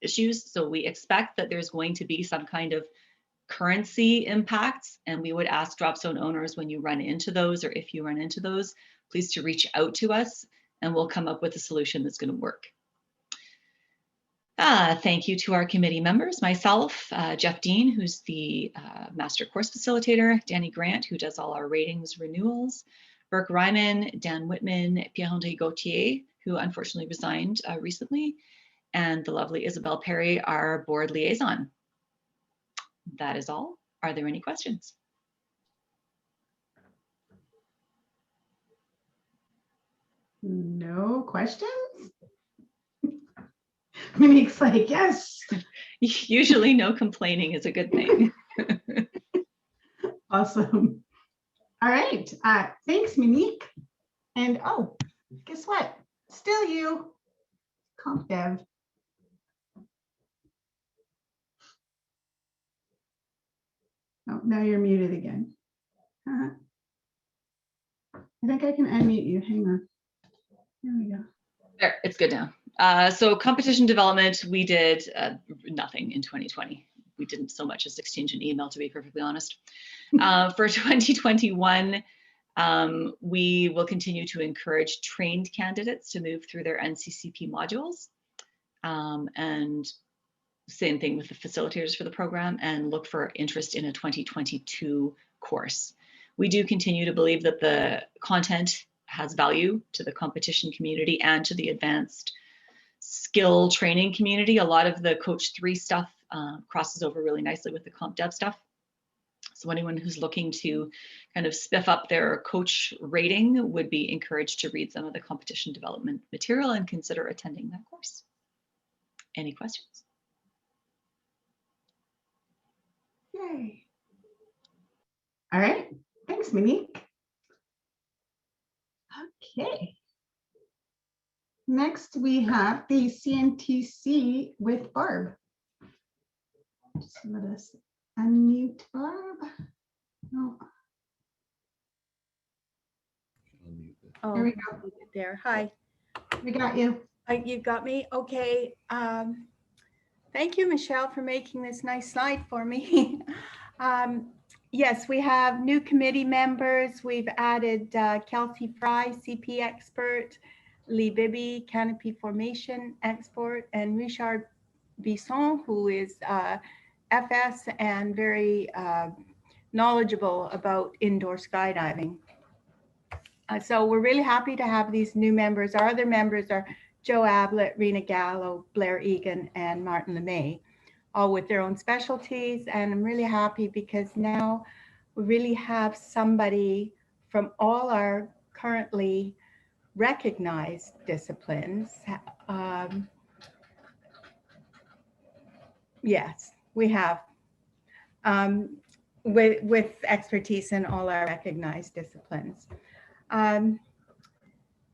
issues. So we expect that there's going to be some kind of currency impacts. And we would ask drop zone owners, when you run into those, or if you run into those, please to reach out to us and we'll come up with a solution that's going to work. Thank you to our committee members, myself, Jeff Dean, who's the Master Course Facilitator, Danny Grant, who does all our ratings renewals, Burke Ryman, Dan Whitman, Pierre-Henri Gauthier, who unfortunately resigned recently, and the lovely Isabel Perry, our board liaison. That is all. Are there any questions? No questions? Monique's like, yes. Usually no complaining is a good thing. Awesome. All right. Thanks, Monique. And oh, guess what? Still you, Comp Dev. Oh, now you're muted again. I think I can unmute you. Hang on. There we go. There, it's good now. So competition development, we did nothing in 2020. We didn't so much as exchange an email, to be perfectly honest. For 2021, we will continue to encourage trained candidates to move through their NCCP modules. And same thing with the facilitators for the program, and look for interest in a 2022 course. We do continue to believe that the content has value to the competition community and to the advanced skill training community. A lot of the Coach 3 stuff crosses over really nicely with the Comp Dev stuff. So anyone who's looking to kind of spiff up their coach rating would be encouraged to read some of the competition development material and consider attending that course. Any questions? Yay. All right. Thanks, Monique. Okay. Next, we have the CNCC with Barb. Just let us unmute Barb. No. Oh, There we go. there. Hi. We got you. You've got me. Okay. Thank you, Michelle, for making this nice slide for me. Yes, we have new committee members. We've added Kelsey Fry, CP expert, Lee Bibby, canopy formation expert, and Richard Bisson, who is FS and very knowledgeable about indoor skydiving. So we're really happy to have these new members. Our other members are Joe Ablett, Rena Gallo, Blair Egan, and Martin LeMay, all with their own specialties. And I'm really happy because now we really have somebody from all our currently recognized disciplines. Yes, we have. With expertise in all our recognized disciplines.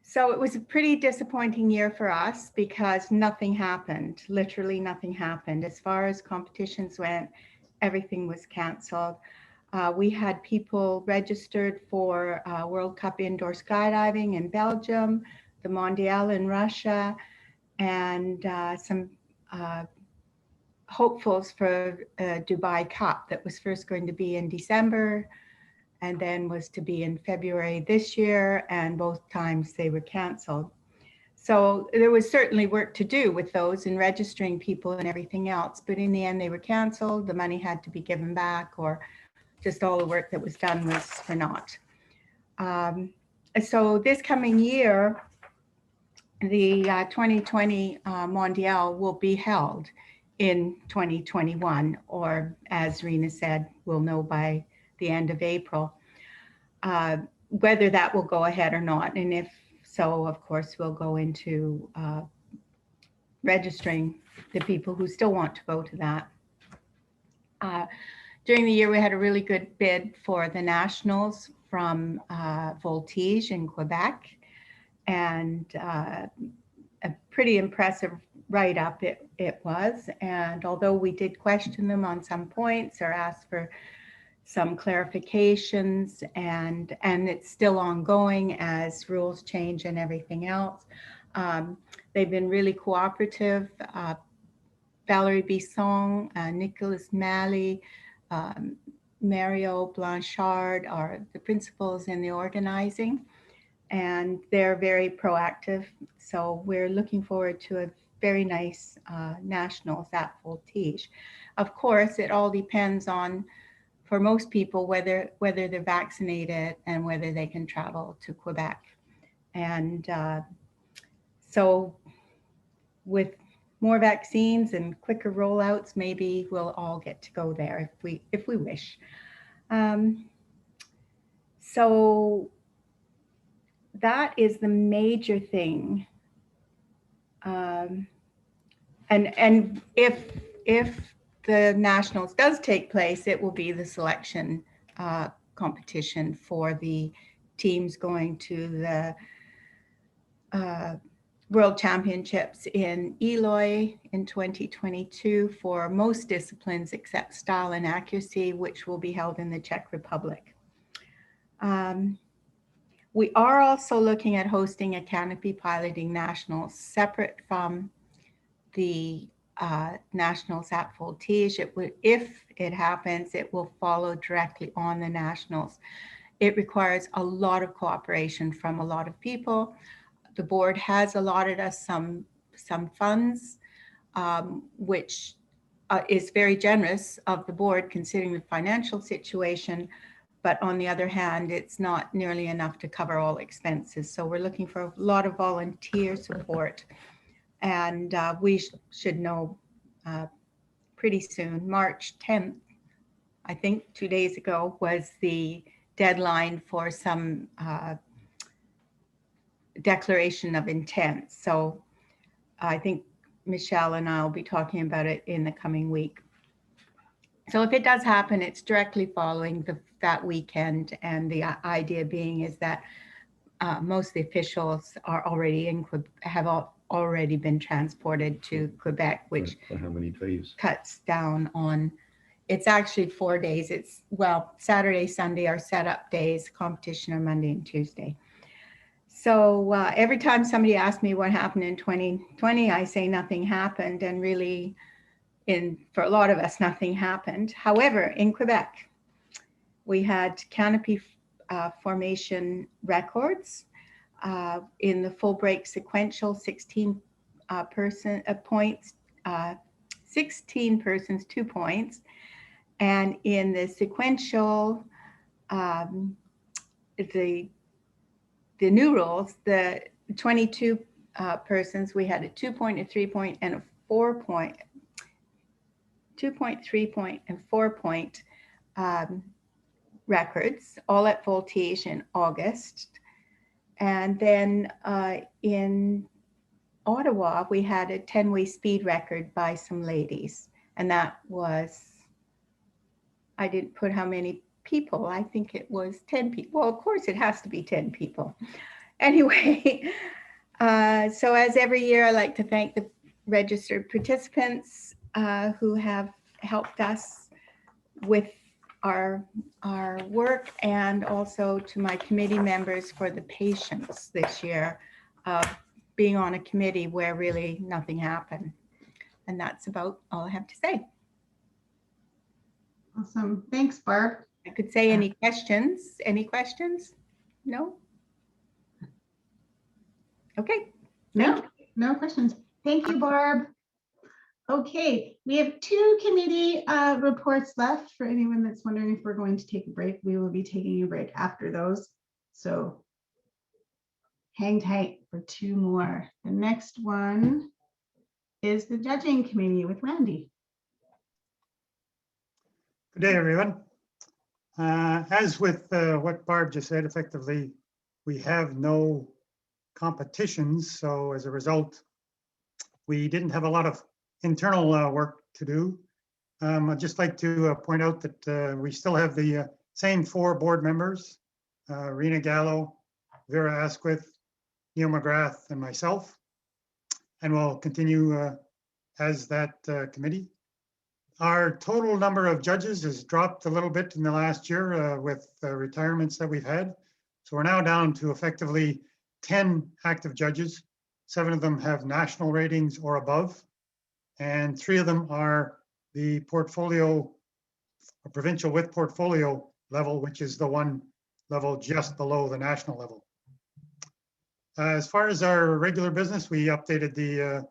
So it was a pretty disappointing year for us because nothing happened, literally nothing happened. As far as competitions went, everything was canceled. We had people registered for World Cup indoor skydiving in Belgium, the Mondial in Russia, and some hopefuls for Dubai Cup that was first going to be in December and then was to be in February this year, and both times they were canceled. So there was certainly work to do with those and registering people and everything else, but in the end they were canceled, the money had to be given back, or just all the work that was done was for naught. So this coming year, the 2020 Mondial will be held in 2021, or as Rena said, we'll know by the end of April, whether that will go ahead or not. And if so, of course, we'll go into registering the people who still want to go to that. During the year, we had a really good bid for the nationals from Voltige in Quebec, and a pretty impressive write-up it was. And although we did question them on some points or ask for some clarifications, and it's still ongoing as rules change and everything else. They've been really cooperative. Valerie Bisson, Nicholas Malley, Mario Blanchard are the principals in the organizing, and they're very proactive. So we're looking forward to a very nice nationals at Voltige. Of course, it all depends on, for most people, whether they're vaccinated and whether they can travel to Quebec. And so with more vaccines and quicker rollouts, maybe we'll all get to go there if we wish. So that is the major thing. And if the nationals does take place, it will be the selection competition for the teams going to the World Championships in Eloy in 2022 for most disciplines except style and accuracy, which will be held in the Czech Republic. We are also looking at hosting a canopy piloting nationals separate from the nationals at Voltige. If it happens, it will follow directly on the nationals. It requires a lot of cooperation from a lot of people. The board has allotted us some funds, which is very generous of the board considering the financial situation. But on the other hand, it's not nearly enough to cover all expenses. So we're looking for a lot of volunteer support. And we should know pretty soon. March 10th, I think 2 days ago, was the deadline for some declaration of intent. So I think Michelle and I will be talking about it in the coming week. So if it does happen, it's directly following that weekend. And the idea being is that most of the officials are already in have already been transported to Quebec, which for how many days? Cuts down on, it's actually 4 days. It's, well, Saturday, Sunday are setup days, competition are Monday and Tuesday. So every time somebody asks me what happened in 2020, I say nothing happened. And really, for a lot of us, nothing happened. However, in Quebec, we had canopy formation records in the full break sequential, 16 points, 16 persons, 2 points. And in the sequential, the new rules, the 22 persons, we had a 2 point, a 3 point, and a 4 point, 2 point, 3 point, and 4 point records, all at Voltige in August. And then in Ottawa, we had a 10-way speed record by some ladies. And that was, I didn't put how many people, I think it was 10 people. Well, of course it has to be 10 people. Anyway, so as every year, I like to thank the registered participants who have helped us with our work, and also to my committee members for the patience this year of being on a committee where really nothing happened. And that's about all I have to say. Awesome. Thanks, Barb. I could say any questions? Any questions? No? Okay. No questions. Thank you, Barb. Okay, we have 2 committee reports left. For anyone that's wondering if we're going to take a break, we will be taking a break after those. So hang tight for 2 more. The next one is the judging committee with Randy. Good day, everyone. As with what Barb just said, effectively, we have no competitions. So as a result, we didn't have a lot of internal work to do. I'd just like to point out that we still have the same 4 board members, Rena Gallo, Vera Asquith, Neil McGrath, and myself, and we'll continue as that committee. Our total number of judges has dropped a little bit in the last year with retirements that we've had. So we're now down to effectively 10 active judges. 7 of them have national ratings or above, and 3 of them are the portfolio a provincial with portfolio level, which is the one level just below the national level. As far as our regular business, we updated the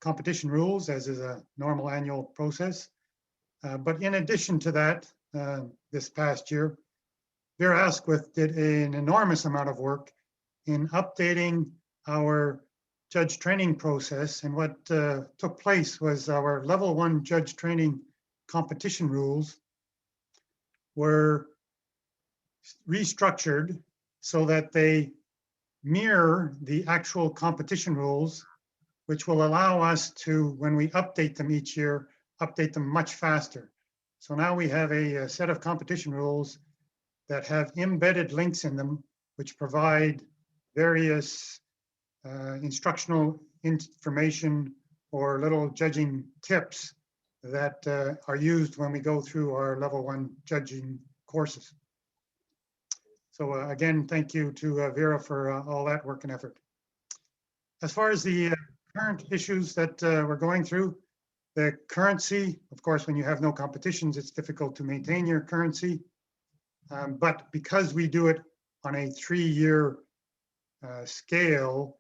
competition rules, as is a normal annual process. But in addition to that, this past year, Vera Asquith did an enormous amount of work in updating our judge training process. And what took place was our level 1 judge training competition rules were restructured so that they mirror the actual competition rules, which will allow us to, when we update them each year, update them much faster. So now we have a set of competition rules that have embedded links in them, which provide various instructional information or little judging tips that are used when we go through our level 1 judging courses. So again, thank you to Vera for all that work and effort. As far as the current issues that we're going through, the currency, of course, when you have no competitions, it's difficult to maintain your currency. But because we do it on a 3-year scale,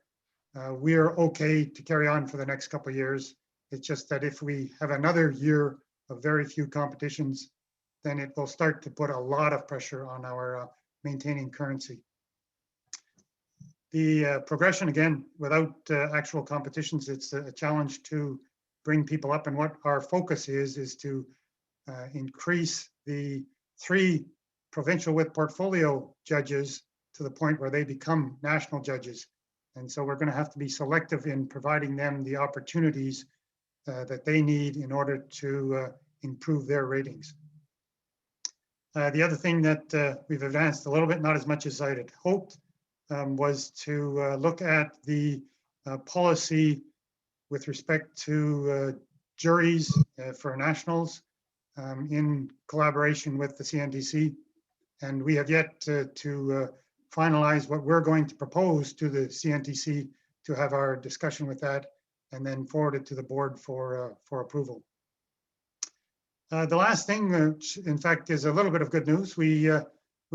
we are okay to carry on for the next couple of years. It's just that if we have another year of very few competitions, then it will start to put a lot of pressure on our maintaining currency. The progression, again, without actual competitions, it's a challenge to bring people up. And what our focus is to increase the 3 provincial with portfolio judges to the point where they become national judges. And so we're going to have to be selective in providing them the opportunities that they need in order to improve their ratings. The other thing that we've advanced a little bit, not as much as I had hoped, was to look at the policy with respect to juries for nationals in collaboration with the CNCC. And we have yet to finalize what we're going to propose to the CNCC to have our discussion with that and then forward it to the board for approval. The last thing, which in fact is a little bit of good news, we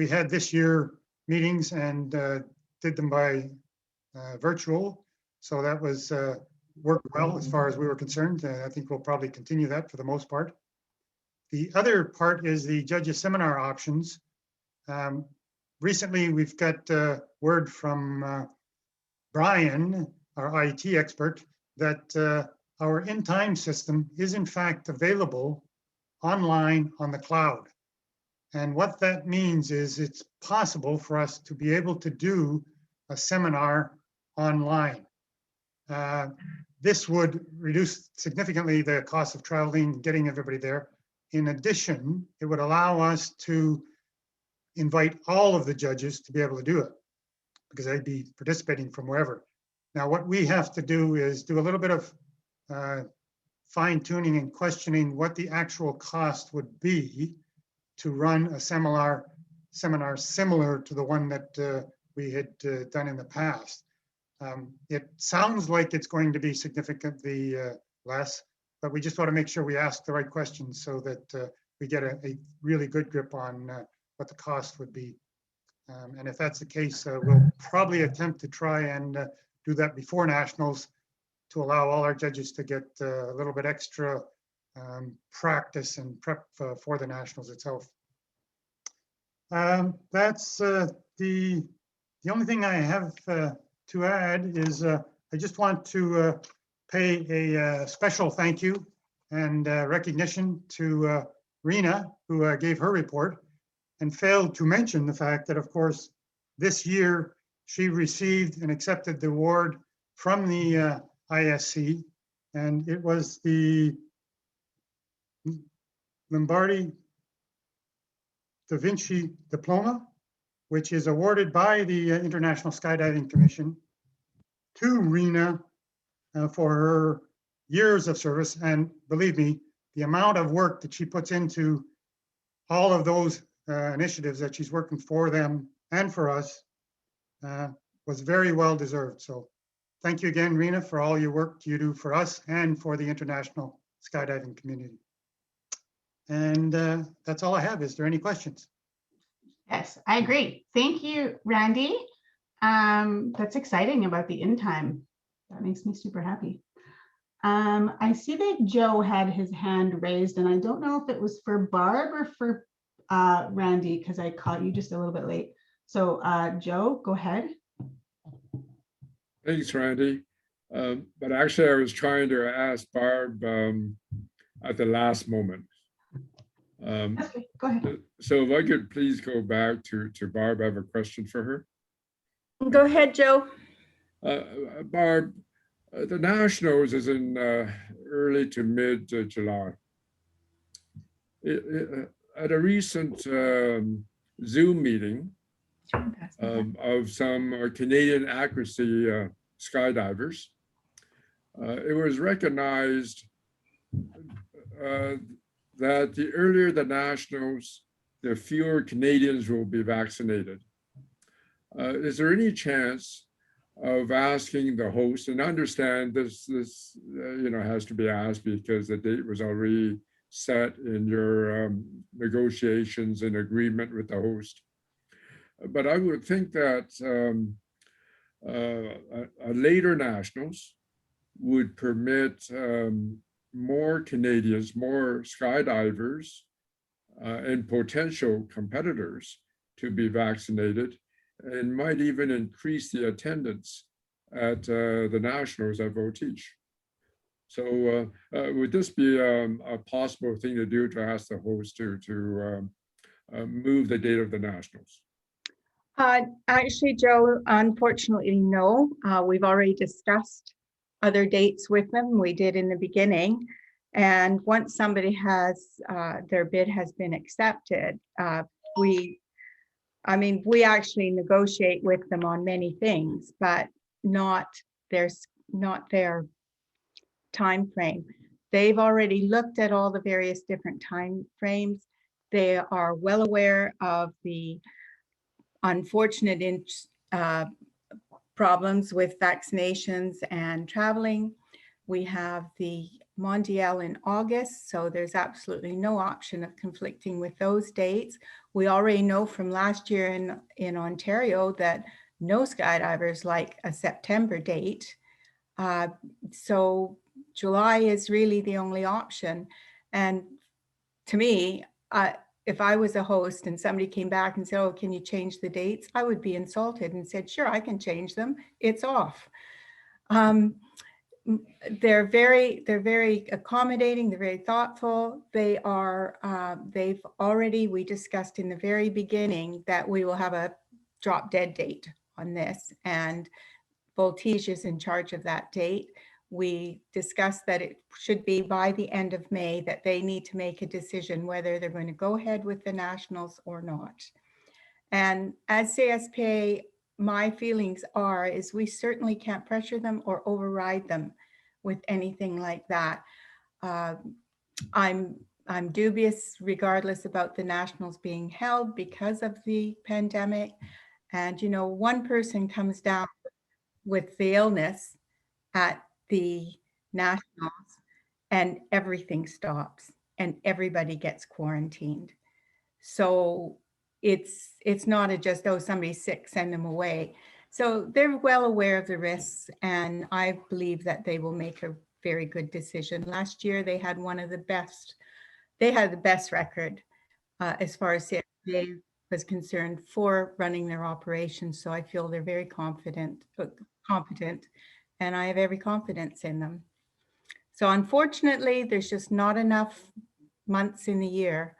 had this year meetings and did them by virtual. So that was worked well as far as we were concerned. I think we'll probably continue that for the most part. The other part is the judges seminar options. Recently, we've got word from Brian, our IT expert, that our in-time system is in fact available online on the cloud. And what that means is it's possible for us to be able to do a seminar online. This would reduce significantly the cost of traveling, getting everybody there. In addition, it would allow us to invite all of the judges to be able to do it because they'd be participating from wherever. Now, what we have to do is do a little bit of fine tuning and questioning what the actual cost would be to run a seminar similar to the one that we had done in the past. It sounds like it's going to be significantly less, but we just want to make sure we ask the right questions so that we get a really good grip on what the cost would be. And if that's the case, we'll probably attempt to try and do that before nationals to allow all our judges to get a little bit extra practice and prep for the nationals itself. That's the only thing I have to add is I just want to pay a special thank you and recognition to Rena, who gave her report and failed to mention the fact that, of course, this year she received and accepted the award from the ISC, and it was the Lombardi Da Vinci Diploma, which is awarded by the International Skydiving Commission to Rena for her years of service. And believe me, the amount of work that she puts into all of those initiatives that she's working for them and for us was very well deserved. So thank you again, Rena, for all your work you do for us and for the international skydiving community. And that's all I have. Is there any questions? Yes, I agree. Thank you, Randy. That's exciting about the in time. That makes me super happy. I see that Joe had his hand raised, and I don't know if it was for Barb or for Randy, because I caught you just a little bit late. So Joe, go ahead. Thanks, Randy. But actually, I was trying to ask Barb at the last moment. Okay, go ahead. So if I could please go back to Barb, I have a question for her. Go ahead, Joe. Barb, the Nationals is in early to mid July. At a recent Zoom meeting of some Canadian accuracy skydivers, it was recognized that the earlier the Nationals, the fewer Canadians will be vaccinated. Is there any chance of asking the host, and understand this has to be asked because the date was already set in your negotiations and agreement with the host. But I would think that a later Nationals would permit more Canadians, more skydivers and potential competitors to be vaccinated, and might even increase the attendance at the Nationals at Voltige. So would this be a possible thing to do, to ask the host to move the date of the Nationals? Actually, Joe, unfortunately, no. We've already discussed other dates with them. We did in the beginning. And once somebody has, their bid has been accepted, we actually negotiate with them on many things, but not their time frame. They've already looked at all the various different time frames. They are well aware of the unfortunate problems with vaccinations and traveling. We have the Mondial in August, so there's absolutely no option of conflicting with those dates. We already know from last year in Ontario that no skydivers like a September date. So July is really the only option. And to me, if I was a host and somebody came back and said, oh, can you change the dates? I would be insulted and said, sure, I can change them. It's off. They're very accommodating. They're very thoughtful. They are, we discussed in the very beginning that we will have a drop dead date on this, and Voltige is in charge of that date. We discussed that it should be by the end of May that they need to make a decision whether they're going to go ahead with the Nationals or not. And as CSPA, my feelings is we certainly can't pressure them or override them with anything like that. I'm dubious regardless about the Nationals being held because of the pandemic. And, you know, one person comes down with the illness at the Nationals and everything stops and everybody gets quarantined. So it's not just, oh, somebody's sick, send them away. So they're well aware of the risks, and I believe that they will make a very good decision. Last year, they had the best record as far as CSPA was concerned for running their operations. So I feel they're very competent, and I have every confidence in them. So unfortunately, there's just not enough months in the year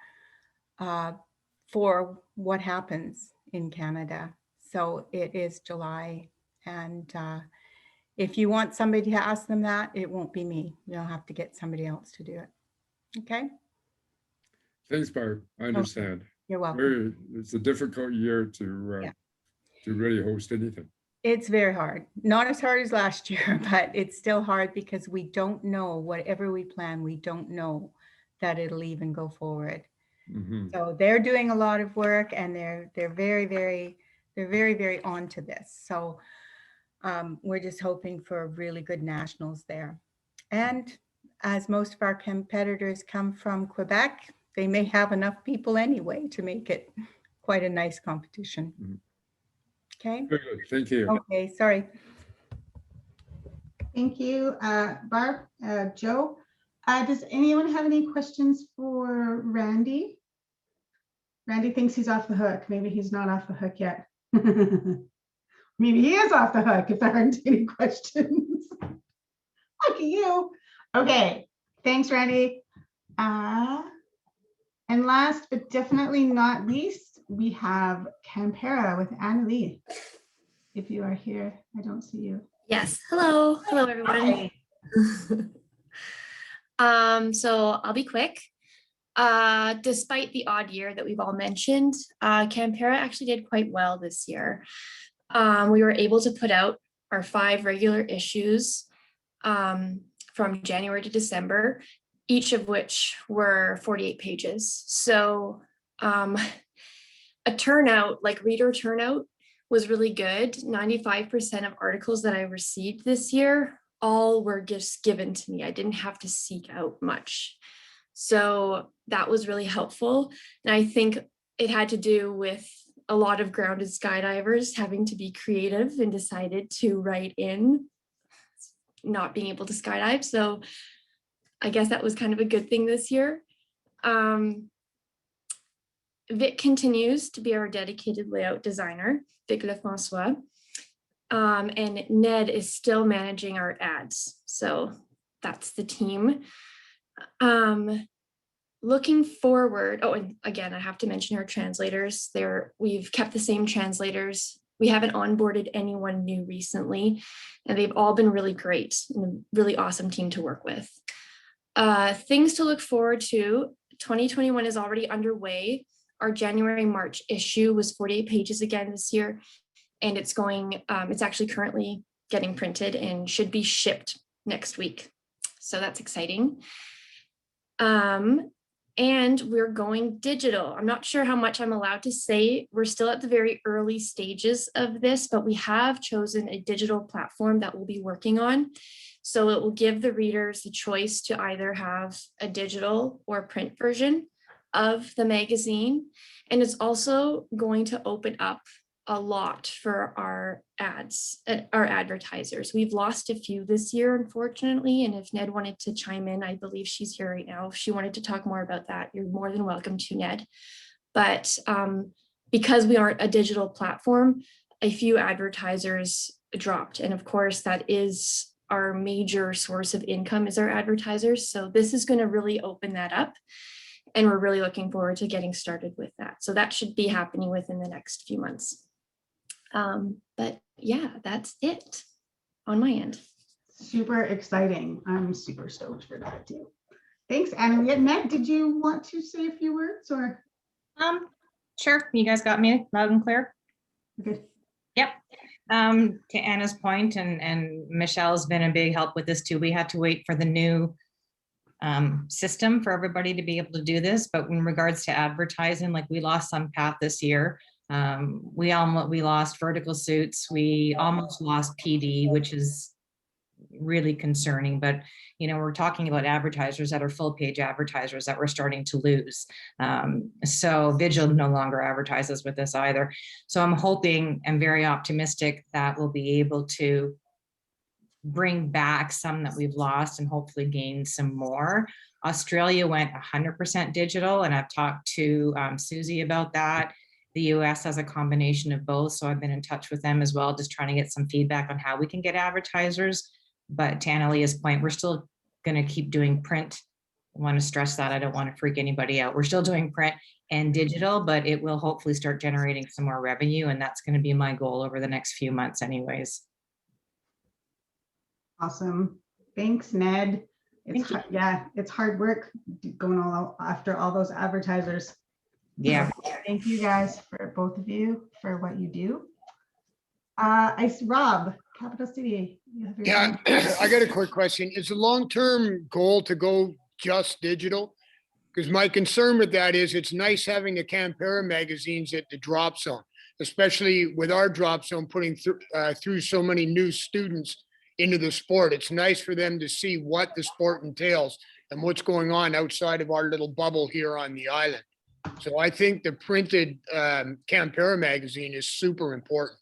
for what happens in Canada. So it is July. And if you want somebody to ask them that, it won't be me. You'll have to get somebody else to do it. Okay. Thanks, Barb. I understand. Okay. You're welcome. It's a difficult year to really host anything. It's very hard. Not as hard as last year, but it's still hard because we don't know, whatever we plan, we don't know that it'll even go forward. Mm-hmm. So they're doing a lot of work, and they're very on to this. So we're just hoping for really good Nationals there. And as most of our competitors come from Quebec, they may have enough people anyway to make it quite a nice competition. Mhm. Okay, Very good. Thank you. okay, sorry. Thank you, Barb, Joe. Does anyone have any questions for Randy? Randy thinks he's off the hook. Maybe he's not off the hook yet. Maybe he is off the hook if there aren't any questions. Look at you. Okay, thanks, Randy. And last but definitely not least, we have Campera with Annalie. If you are here, I don't see you. Yes. Hello. Hello, everyone. So I'll be quick. Despite the odd year that we've all mentioned, Campera actually did quite well this year. We were able to put out our 5 regular issues from January to December, each of which were 48 pages. So a turnout, like reader turnout, was really good. 95% of articles that I received this year, all were just given to me. I didn't have to seek out much. So that was really helpful. And I think it had to do with a lot of grounded skydivers having to be creative and decided to write in not being able to skydive. So I guess that was kind of a good thing this year. Vic continues to be our dedicated layout designer, Vic Lefrancois. And Ned is still managing our ads. So that's the team. Looking forward, oh, and again, I have to mention our translators. We've kept the same translators. We haven't onboarded anyone new recently, and they've all been really great and a really awesome team to work with. Things to look forward to, 2021 is already underway. Our January-March issue was 48 pages again this year, and it's actually currently getting printed and should be shipped next week. So that's exciting. And we're going digital. I'm not sure how much I'm allowed to say. We're still at the very early stages of this, but we have chosen a digital platform that we'll be working on. So it will give the readers the choice to either have a digital or print version of the magazine. And it's also going to open up a lot for our advertisers. We've lost a few this year, unfortunately. And if Ned wanted to chime in, I believe she's here right now. If she wanted to talk more about that, you're more than welcome to, Ned. But because we aren't a digital platform, a few advertisers dropped. And of course, that is our major source of income is our advertisers. So this is going to really open that up. And we're really looking forward to getting started with that. So that should be happening within the next few months. But yeah, that's it on my end. Super exciting. I'm super stoked for that too. Thanks, Anna. Ned, did you want to say a few words or? Sure. You guys got me loud and clear? Good. Yep. To Anna's point, and Michelle's been a big help with this too. We had to wait for the new system for everybody to be able to do this. But in regards to advertising, like we lost some path this year. We lost vertical suits. We almost lost PD, which is really concerning. But you know, we're talking about advertisers that are full page advertisers that we're starting to lose. So Vigil no longer advertises with us either. So I'm hoping and very optimistic that we'll be able to bring back some that we've lost and hopefully gain some more. Australia went 100% digital, and I've talked to Susie about that. The US has a combination of both, so I've been in touch with them as well, just trying to get some feedback on how we can get advertisers. But to Annalia's point, we're still going to keep doing print. I want to stress that. I don't want to freak anybody out. We're still doing print and digital, but it will hopefully start generating some more revenue, and that's going to be my goal over the next few months anyways. Awesome. Thanks, Ned. It's hard work going all after all those advertisers. Yeah. Thank you guys for both of you for what you do. Rob, Capital City. Yeah, I got a quick question. Is the long-term goal to go just digital? Because my concern with that is it's nice having the Campera magazines at the drop zone, especially with our drop zone putting through so many new students into the sport. It's nice for them to see what the sport entails and what's going on outside of our little bubble here on the island. So I think the printed Canberra magazine is super important.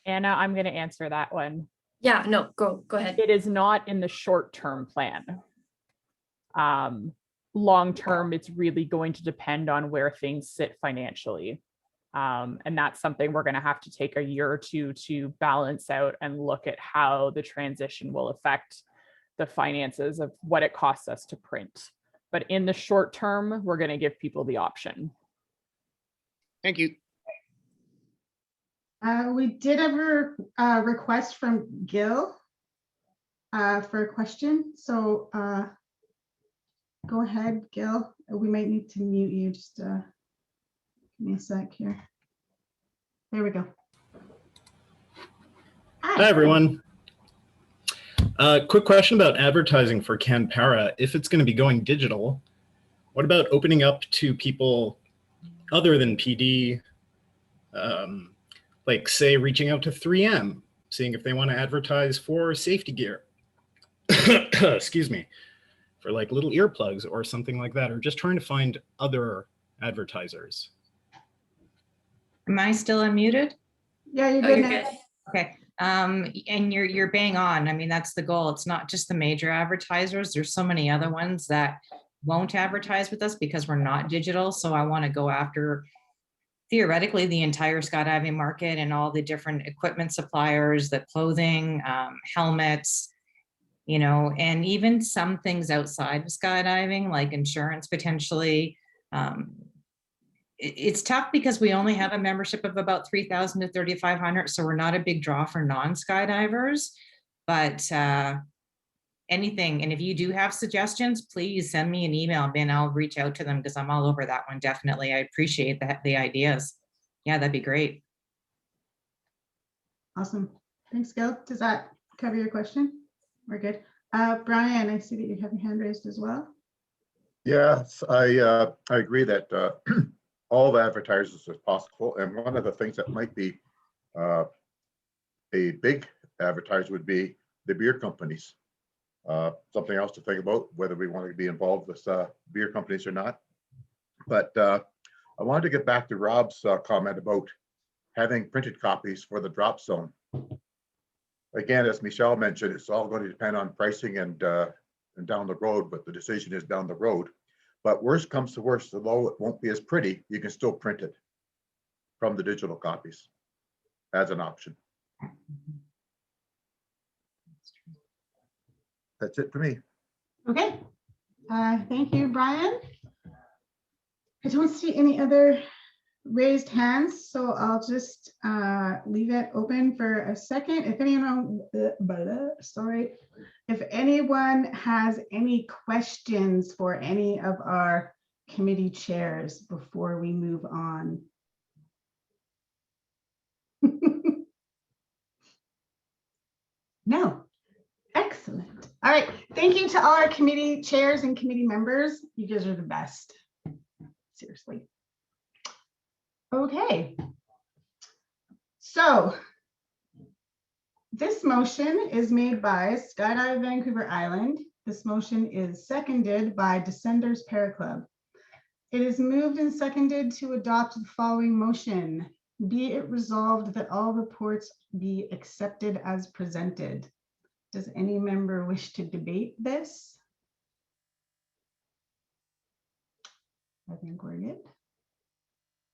Anna, I'm going to answer that one. Yeah, no, go ahead. It is not in the short-term plan. Long-term, it's really going to depend on where things sit financially. And that's something we're going to have to take a year or two to balance out and look at how the transition will affect the finances of what it costs us to print. But in the short term, we're going to give people the option. Thank you. We did have a request from Gil for a question. So go ahead, Gil. We might need to mute you. Just give me a sec here. There we go. Hi, everyone. Quick question about advertising for CanPara. If it's going to be going digital, what about opening up to people other than PD? Like say reaching out to 3M, seeing if they want to advertise for safety gear, excuse me, for like little earplugs or something like that, or just trying to find other advertisers. Am I still unmuted? Yeah, you're Oh, good. you're now. good. Okay. And you're bang on. I mean, that's the goal. It's not just the major advertisers. There's so many other ones that won't advertise with us because we're not digital. So I want to go after theoretically the entire skydiving market and all the different equipment suppliers, the clothing, helmets, you know, and even some things outside of skydiving, like insurance potentially. It's tough because we only have a membership of about 3,000 to 3,500, so we're not a big draw for non-skydivers, but anything. And if you do have suggestions, please send me an email, and I'll reach out to them because I'm all over that one. Definitely. I appreciate the ideas. Yeah, that'd be great. Awesome. Thanks, Gil. Does that cover your question? We're good. Brian, I see that you have your hand raised as well. Yes, I agree that all the advertisers as possible. And one of the things that might be a big advertiser would be the beer companies. Something else to think about, whether we want to be involved with beer companies or not. But I wanted to get back to Rob's comment about having printed copies for the drop zone. Again, as Michelle mentioned, it's all going to depend on pricing and down the road, but the decision is down the road. But worst comes to worst, although it won't be as pretty, you can still print it from the digital copies as an option. That's it for me. Okay. Thank you, Brian. I don't see any other raised hands, so I'll just leave it open for a second. If anyone, if anyone has any questions for any of our committee chairs before we move on. No. Excellent. All right. Thank you to all our committee chairs and committee members. You guys are the best. Seriously. Okay. So this motion is made by Skydive Vancouver Island. This motion is seconded by Descenders Para Club. It is moved and seconded to adopt the following motion. Be it resolved that all reports be accepted as presented. Does any member wish to debate this? I think we're good.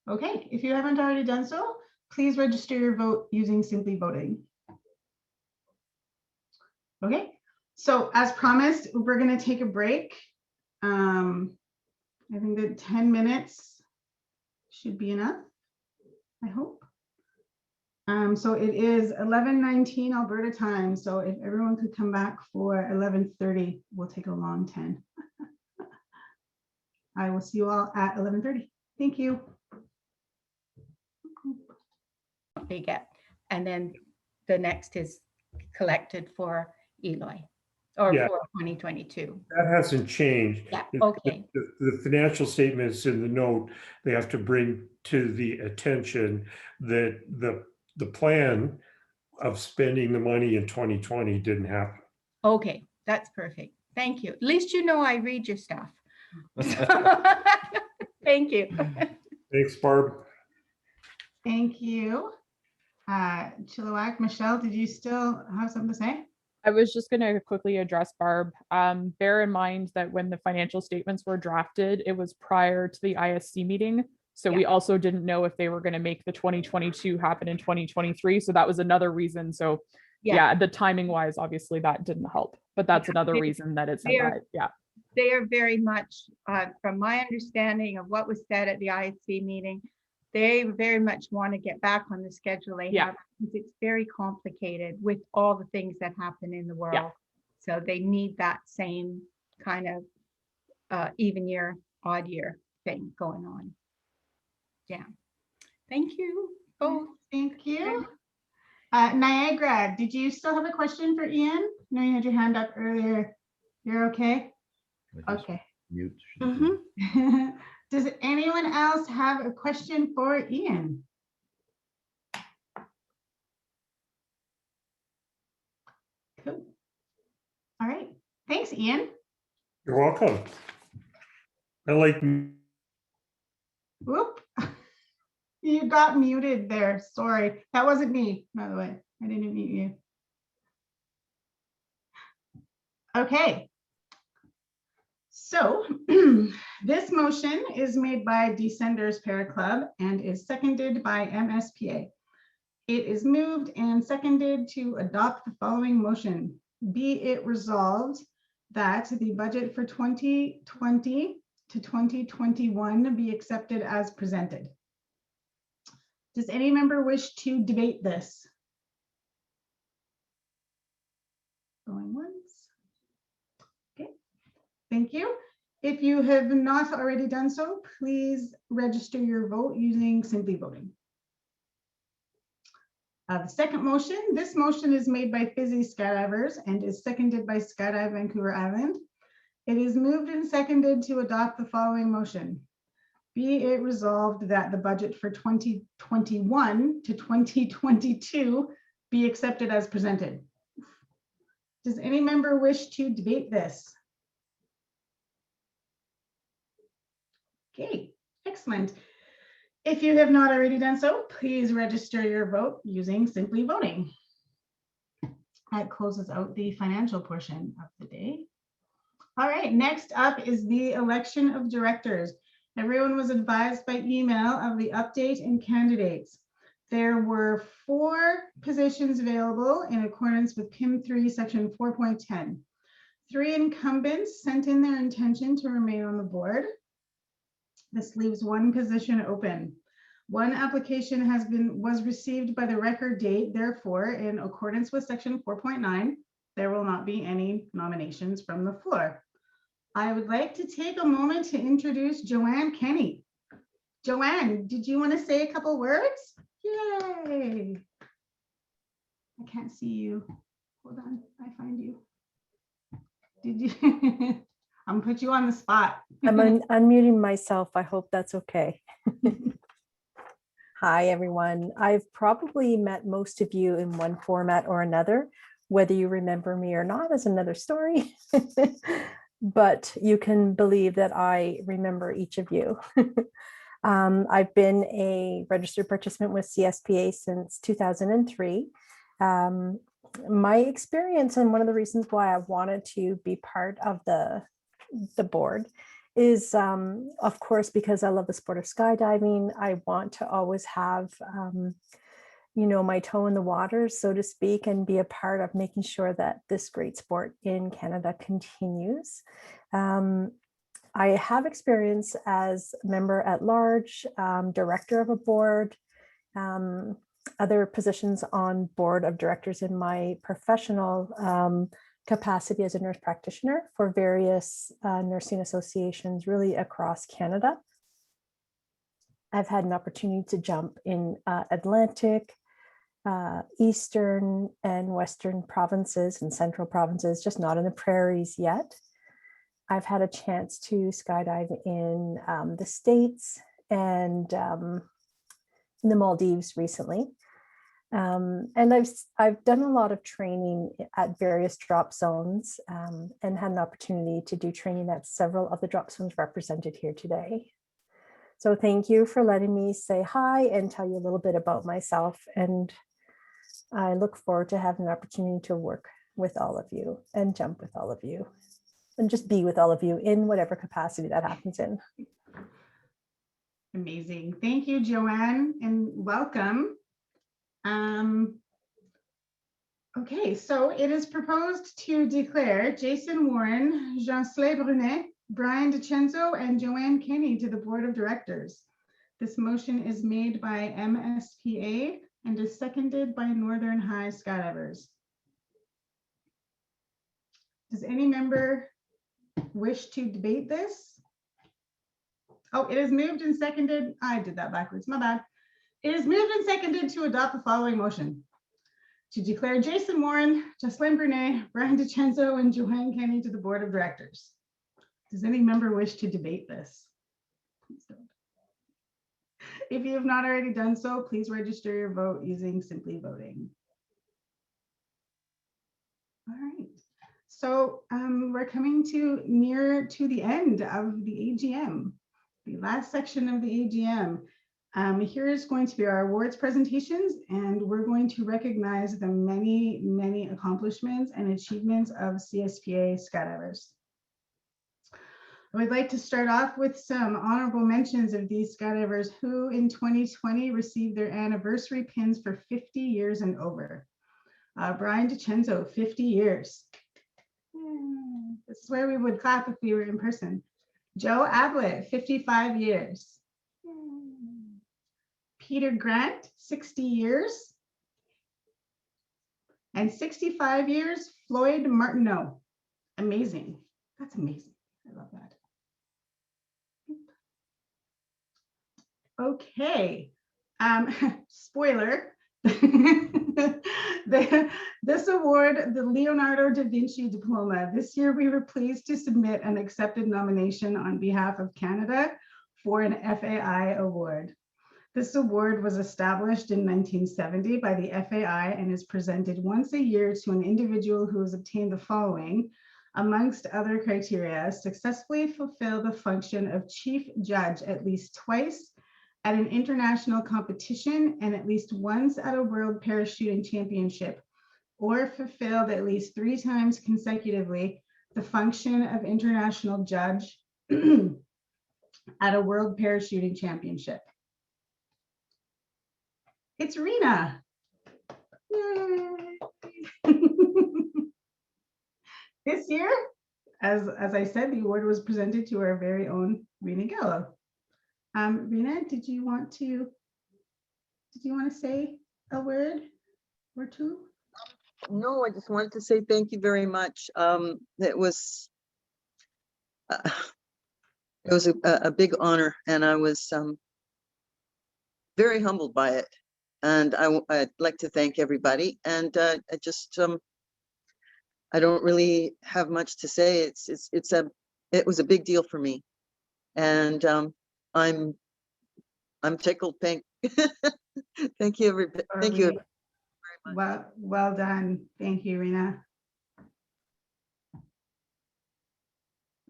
Okay, if you haven't already done so, please register your vote using Simply Voting. Okay, so as promised, we're going to take a break. I think that 10 minutes should be enough, I hope. So it is 11:19 Alberta time. So if everyone could come back for 11:30, we'll take a long 10. I will see you all at 11:30. Thank you. They get, and then the next is collected for Eloy or Yeah. for 2022. That hasn't changed. Yeah, okay. The financial statements in the note, they have to bring to the attention that the plan of spending the money in 2020 didn't happen. Okay, that's perfect. Thank you. At least you know I read your stuff. Thank you. Thanks, Barb. Thank you. Chilliwack, Michelle, did you still have something to say? I was just going to quickly address Barb. Bear in mind that when the financial statements were drafted, it was prior to the ISC meeting. So we also didn't know if they were going to make the 2022 happen in 2023. So that was another reason. So yeah, the timing wise, obviously that didn't help, but that's another reason that it's yeah. They are very much, from my understanding of what was said at the ISC meeting, they very much want to get back on the schedule they have, because it's very complicated with all the things that happen in the world. So they need that same kind of even year, odd year thing going on. Yeah. Thank you both. Thank you. Niagara, did you still have a question for Ian? I know you had your hand up earlier. You're okay? Okay. Mute. Does anyone else have a question for Ian? Cool. All right. Thanks, Ian. You're welcome. I like. Whoop. You got muted there. Sorry. That wasn't me, by the way. I didn't mute you. Okay. So this motion is made by Descenders Para Club and is seconded by MSPA. It is moved and seconded to adopt the following motion. Be it resolved that the budget for 2020 to 2021 be accepted as presented. Does any member wish to debate this? Going once. Okay, thank you. If you have not already done so, please register your vote using Simply Voting. The second motion, this motion is made by Fizzy Skydivers and is seconded by Skydive Vancouver Island. It is moved and seconded to adopt the following motion. Be it resolved that the budget for 2021 to 2022 be accepted as presented. Does any member wish to debate this? Okay, excellent. If you have not already done so, please register your vote using Simply Voting. That closes out the financial portion of the day. All right, next up is the election of directors. Everyone was advised by email of the update and candidates. There were 4 positions available in accordance with PIM 3 section 4.10. 3 incumbents sent in their intention to remain on the board. This leaves 1 position open. 1 application was received by the record date. Therefore, in accordance with section 4.9, there will not be any nominations from the floor. I would like to take a moment to introduce Joanne Kenny. Joanne, did you want to say a couple words? Yay. I can't see you. Hold on, I find you. Did you? I'm gonna put you on the spot. I'm unmuting myself. I hope that's okay. Hi, everyone. I've probably met most of you in one format or another. Whether you remember me or not is another story. But you can believe that I remember each of you. I've been a registered participant with CSPA since 2003. My experience, and one of the reasons why I wanted to be part of the board is, of course, because I love the sport of skydiving. I want to always have, you know, my toe in the water, so to speak, and be a part of making sure that this great sport in Canada continues. I have experience as member at large, director of a board, other positions on board of directors in my professional capacity as a nurse practitioner for various nursing associations really across Canada. I've had an opportunity to jump in Atlantic, Eastern and Western provinces and central provinces, just not in the prairies yet. I've had a chance to skydive in the States and in the Maldives recently. And I've done a lot of training at various drop zones and had an opportunity to do training at several of the drop zones represented here today. So thank you for letting me say hi and tell you a little bit about myself. And I look forward to having an opportunity to work with all of you and jump with all of you and just be with all of you in whatever capacity that happens in. Amazing. Thank you, Joanne, and welcome. Okay, so it is proposed to declare Jason Warren, Jean-Slay Brunet, Brian DiCenzo, and Joanne Kenny to the Board of Directors. This motion is made by MSPA and is seconded by Northern High Skydivers. Does any member wish to debate this? Oh, it is moved and seconded. I did that backwards, my bad. It is moved and seconded to adopt the following motion: to declare Jason Warren, Jocelyn Brunet, Brian DiCenzo, and Joanne Kenny to the Board of Directors. Does any member wish to debate this? Please don't. If you have not already done so, please register your vote using Simply Voting. All right. So we're coming near to the end of the AGM, the last section of the AGM. Here is going to be our awards presentations, and we're going to recognize the many, many accomplishments and achievements of CSPA skydivers. I would like to start off with some honorable mentions of these skydivers who in 2020 received their anniversary pins for 50 years and over. Brian DiCenzo, 50 years. This is where we would clap if we were in person. Joe Ablett, 55 years. Peter Grant, 60 years. And 65 years, Floyd Martineau. Amazing. That's amazing. I love that. Okay. Spoiler. This award, the Leonardo da Vinci Diploma, this year we were pleased to submit an accepted nomination on behalf of Canada for an FAI award. This award was established in 1970 by the FAI and is presented once a year to an individual who has obtained the following, amongst other criteria: successfully fulfill the function of chief judge at least twice at an international competition and at least once at a world parachuting championship, or fulfilled at least 3 times consecutively the function of international judge at a world parachuting championship. It's Rena. Yay. This year, as I said, the award was presented to our very own Rena Gallo. Rena, did you want to say a word or two? No, I just wanted to say thank you very much. It was a big honor, and I was very humbled by it. And I'd like to thank everybody. And I don't really have much to say. It was a big deal for me, and I'm tickled pink. Thank you, everybody. Thank you. Well done. Thank you, Rena.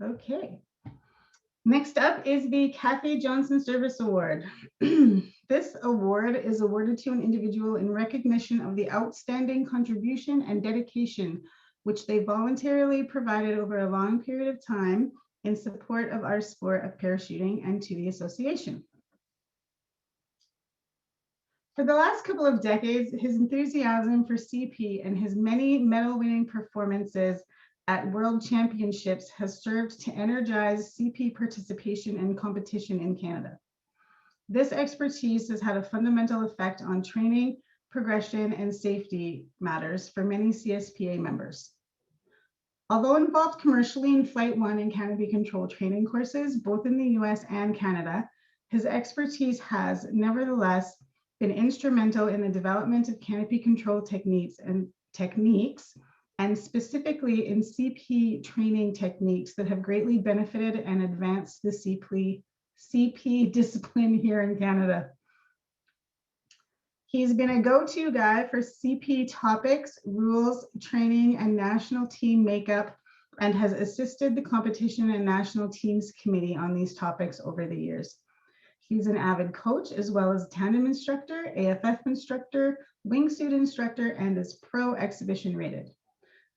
Okay. Next up is the Kathy Johnson Service Award. This award is awarded to an individual in recognition of the outstanding contribution and dedication which they voluntarily provided over a long period of time in support of our sport of parachuting and to the association. For the last couple of decades, his enthusiasm for CP and his many medal-winning performances at World Championships has served to energize CP participation and competition in Canada. This expertise has had a fundamental effect on training, progression, and safety matters for many CSPA members. Although involved commercially in Flight 1 and canopy control training courses, both in the US and Canada, his expertise has nevertheless been instrumental in the development of canopy control techniques, and specifically in CP training techniques that have greatly benefited and advanced the CP discipline here in Canada. He's been a go-to guy for CP topics, rules, training, and national team makeup, and has assisted the competition and national teams committee on these topics over the years. He's an avid coach as well as tandem instructor, AFF instructor, wingsuit instructor, and is pro exhibition rated.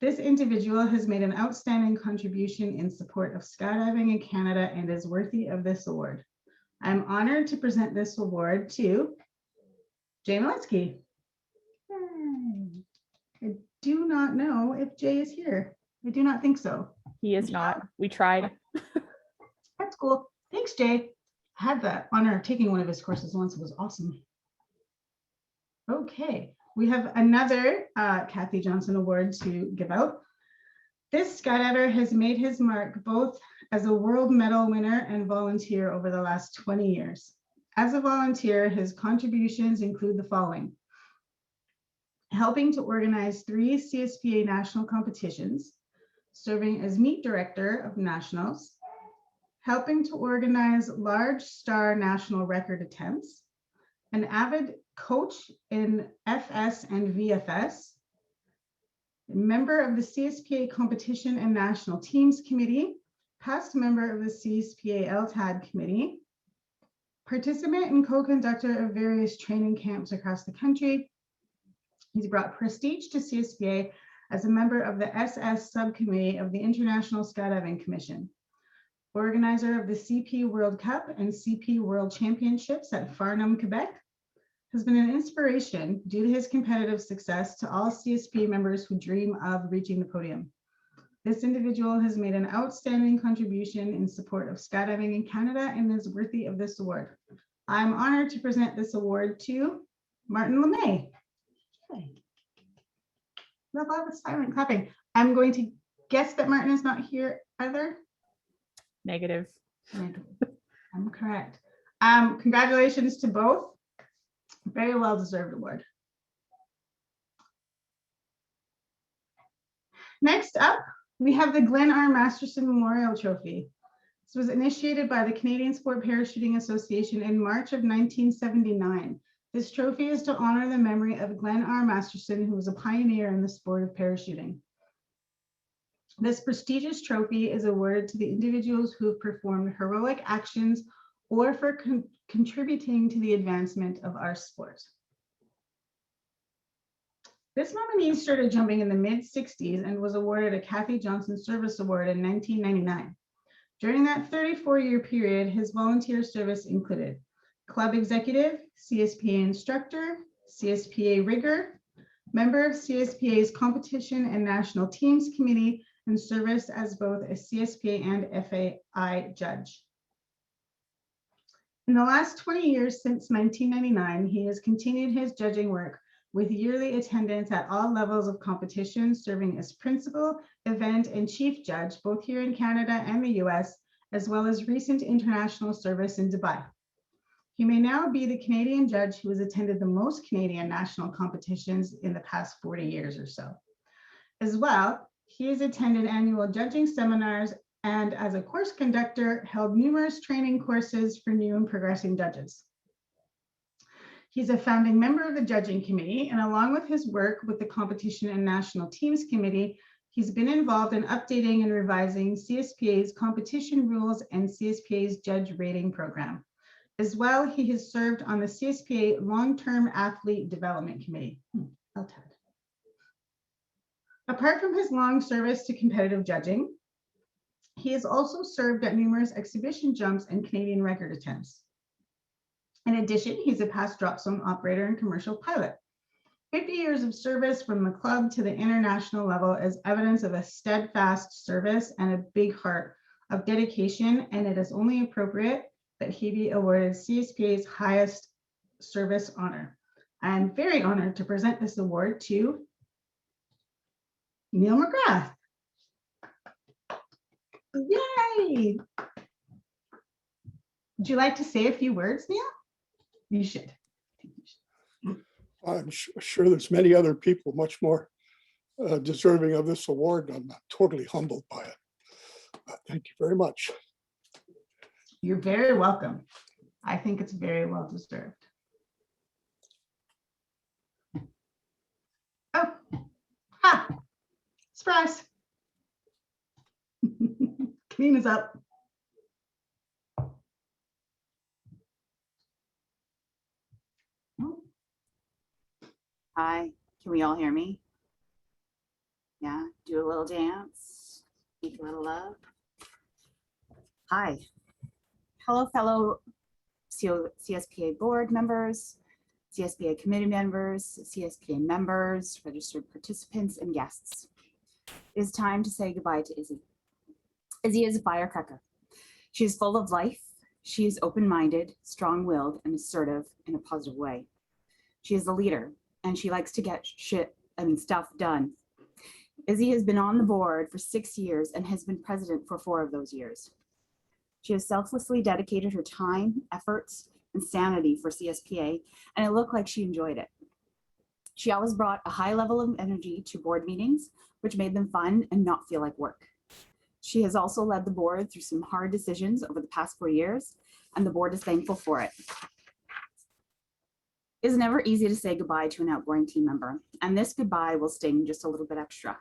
This individual has made an outstanding contribution in support of skydiving in Canada and is worthy of this award. I'm honored to present this award to Jay Maletsky. I do not know if Jay is here. I do not think so. He is not. We tried. That's cool. Thanks, Jay. I had the honor of taking one of his courses once. It was awesome. Okay, we have another Kathy Johnson Award to give out. This skydiver has made his mark both as a world medal winner and volunteer over the last 20 years. As a volunteer, his contributions include the following: helping to organize 3 CSPA national competitions, serving as meet director of nationals, helping to organize large star national record attempts, an avid coach in FS and VFS, a member of the CSPA Competition and National Teams Committee, past member of the CSPA LTAD Committee, participant and co-conductor of various training camps across the country. He's brought prestige to CSPA as a member of the SS Subcommittee of the International Skydiving Commission, organizer of the CP World Cup and CP World Championships at Farnham, Quebec, has been an inspiration due to his competitive success to all CSP members who dream of reaching the podium. This individual has made an outstanding contribution in support of skydiving in Canada and is worthy of this award. I'm honored to present this award to Martin LeMay. Love all the silent clapping. I'm going to guess that Martin is not here either. Negative. I'm correct. Congratulations to both. Very well deserved award. Next up, we have the Glenn R. Masterson Memorial Trophy. This was initiated by the Canadian Sport Parachuting Association in March of 1979. This trophy is to honor the memory of Glenn R. Masterson, who was a pioneer in the sport of parachuting. This prestigious trophy is awarded to the individuals who have performed heroic actions or for contributing to the advancement of our sport. This nominee started jumping in the mid-60s and was awarded a Kathy Johnson Service Award in 1999. During that 34-year period, his volunteer service included club executive, CSPA instructor, CSPA rigger, member of CSPA's Competition and National Teams Committee, and service as both a CSPA and FAI judge. In the last 20 years since 1999, he has continued his judging work with yearly attendance at all levels of competition, serving as principal, event, and chief judge, both here in Canada and the US, as well as recent international service in Dubai. He may now be the Canadian judge who has attended the most Canadian national competitions in the past 40 years or so. As well, he has attended annual judging seminars and as a course conductor, held numerous training courses for new and progressing judges. He's a founding member of the judging committee, and along with his work with the Competition and National Teams Committee, he's been involved in updating and revising CSPA's competition rules and CSPA's judge rating program. As well, he has served on the CSPA Long-Term Athlete Development Committee, LTAD. Apart from his long service to competitive judging, he has also served at numerous exhibition jumps and Canadian record attempts. In addition, he's a past drop zone operator and commercial pilot. 50 years of service from the club to the international level is evidence of a steadfast service and a big heart of dedication, and it is only appropriate that he be awarded CSPA's highest service honor. I am very honored to present this award to Neil McGrath. Yay! Would you like to say a few words, Neil? You should. I'm sure there's many other people much more deserving of this award. I'm totally humbled by it. Thank you very much. You're very welcome. I think it's very well deserved. Oh, ha, surprise. Kanina's up. Hi, can we all hear me? Yeah, do a little dance, make a little love. Hi. Hello, fellow CSPA board members, CSPA committee members, CSPA members, registered participants, and guests. It is time to say goodbye to Izzy. Izzy is a firecracker. She is full of life. She is open-minded, strong-willed, and assertive in a positive way. She is a leader, and she likes to get stuff done. Izzy has been on the board for 6 years and has been president for 4 of those years. She has selflessly dedicated her time, efforts, and sanity for CSPA, and it looked like she enjoyed it. She always brought a high level of energy to board meetings, which made them fun and not feel like work. She has also led the board through some hard decisions over the past 4 years, and the board is thankful for it. It's never easy to say goodbye to an outgoing team member, and this goodbye will sting just a little bit extra.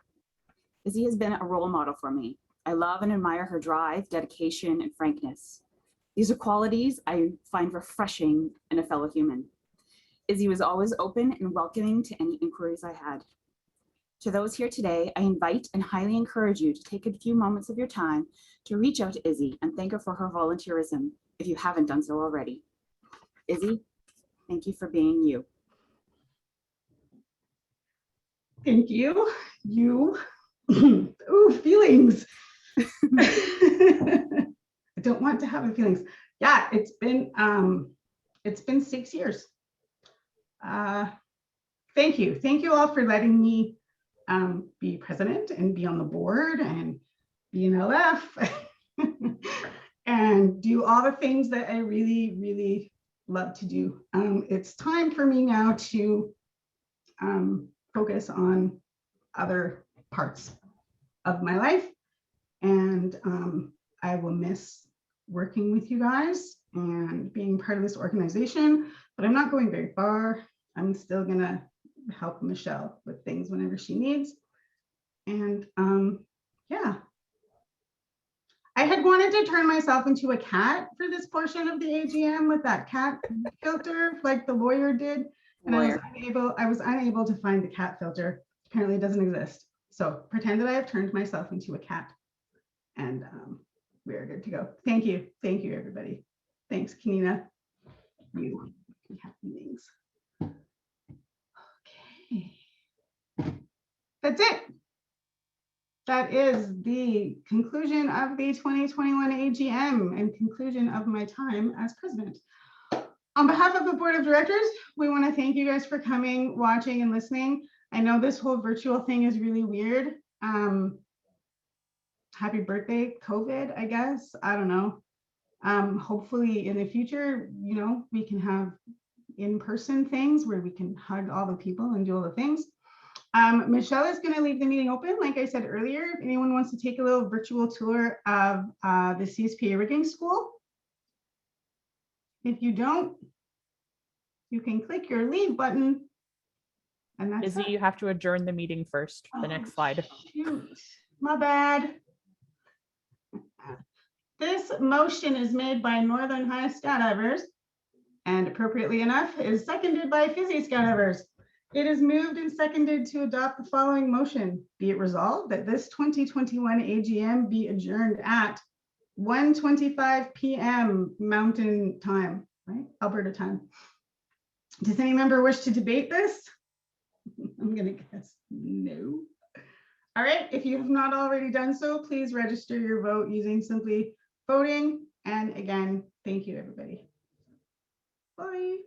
Izzy has been a role model for me. I love and admire her drive, dedication, and frankness. These are qualities I find refreshing in a fellow human. Izzy was always open and welcoming to any inquiries I had. To those here today, I invite and highly encourage you to take a few moments of your time to reach out to Izzy and thank her for her volunteerism if you haven't done so already. Izzy, thank you for being you. Thank you. You. Ooh, feelings. I don't want to have the feelings. Yeah, it's been 6 years. Thank you. Thank you all for letting me be president and be on the board and be an LF and do all the things that I really, really love to do. It's time for me now to focus on other parts of my life, and I will miss working with you guys and being part of this organization, but I'm not going very far. I'm still gonna help Michelle with things whenever she needs. And yeah, I had wanted to turn myself into a cat for this portion of the AGM with that cat filter like the lawyer did. And I was unable to find the cat filter. Apparently it doesn't exist. So pretend that I have turned myself into a cat, and we're good to go. Thank you. Thank you, everybody. Thanks, Kanina. You have feelings. Okay. That's it. That is the conclusion of the 2021 AGM and conclusion of my time as president. On behalf of the board of directors, we want to thank you guys for coming, watching, and listening. I know this whole virtual thing is really weird. Happy birthday, COVID, I guess. I don't know. Hopefully in the future, you know, we can have in-person things where we can hug all the people and do all the things. Michelle is going to leave the meeting open. Like I said earlier, if anyone wants to take a little virtual tour of the CSPA rigging school. If you don't, you can click your leave button. And that's Izzy, it. you have to adjourn the meeting first. The next slide. Shoot, my bad. This motion is made by Northern High Skydivers and appropriately enough is seconded by Fizzy Skydivers. It is moved and seconded to adopt the following motion. Be it resolved that this 2021 AGM be adjourned at 1:25 p.m. Mountain Time, right? Alberta time. Does any member wish to debate this? I'm gonna guess no. All right, if you have not already done so, please register your vote using Simply Voting. And again, thank you, everybody. Bye.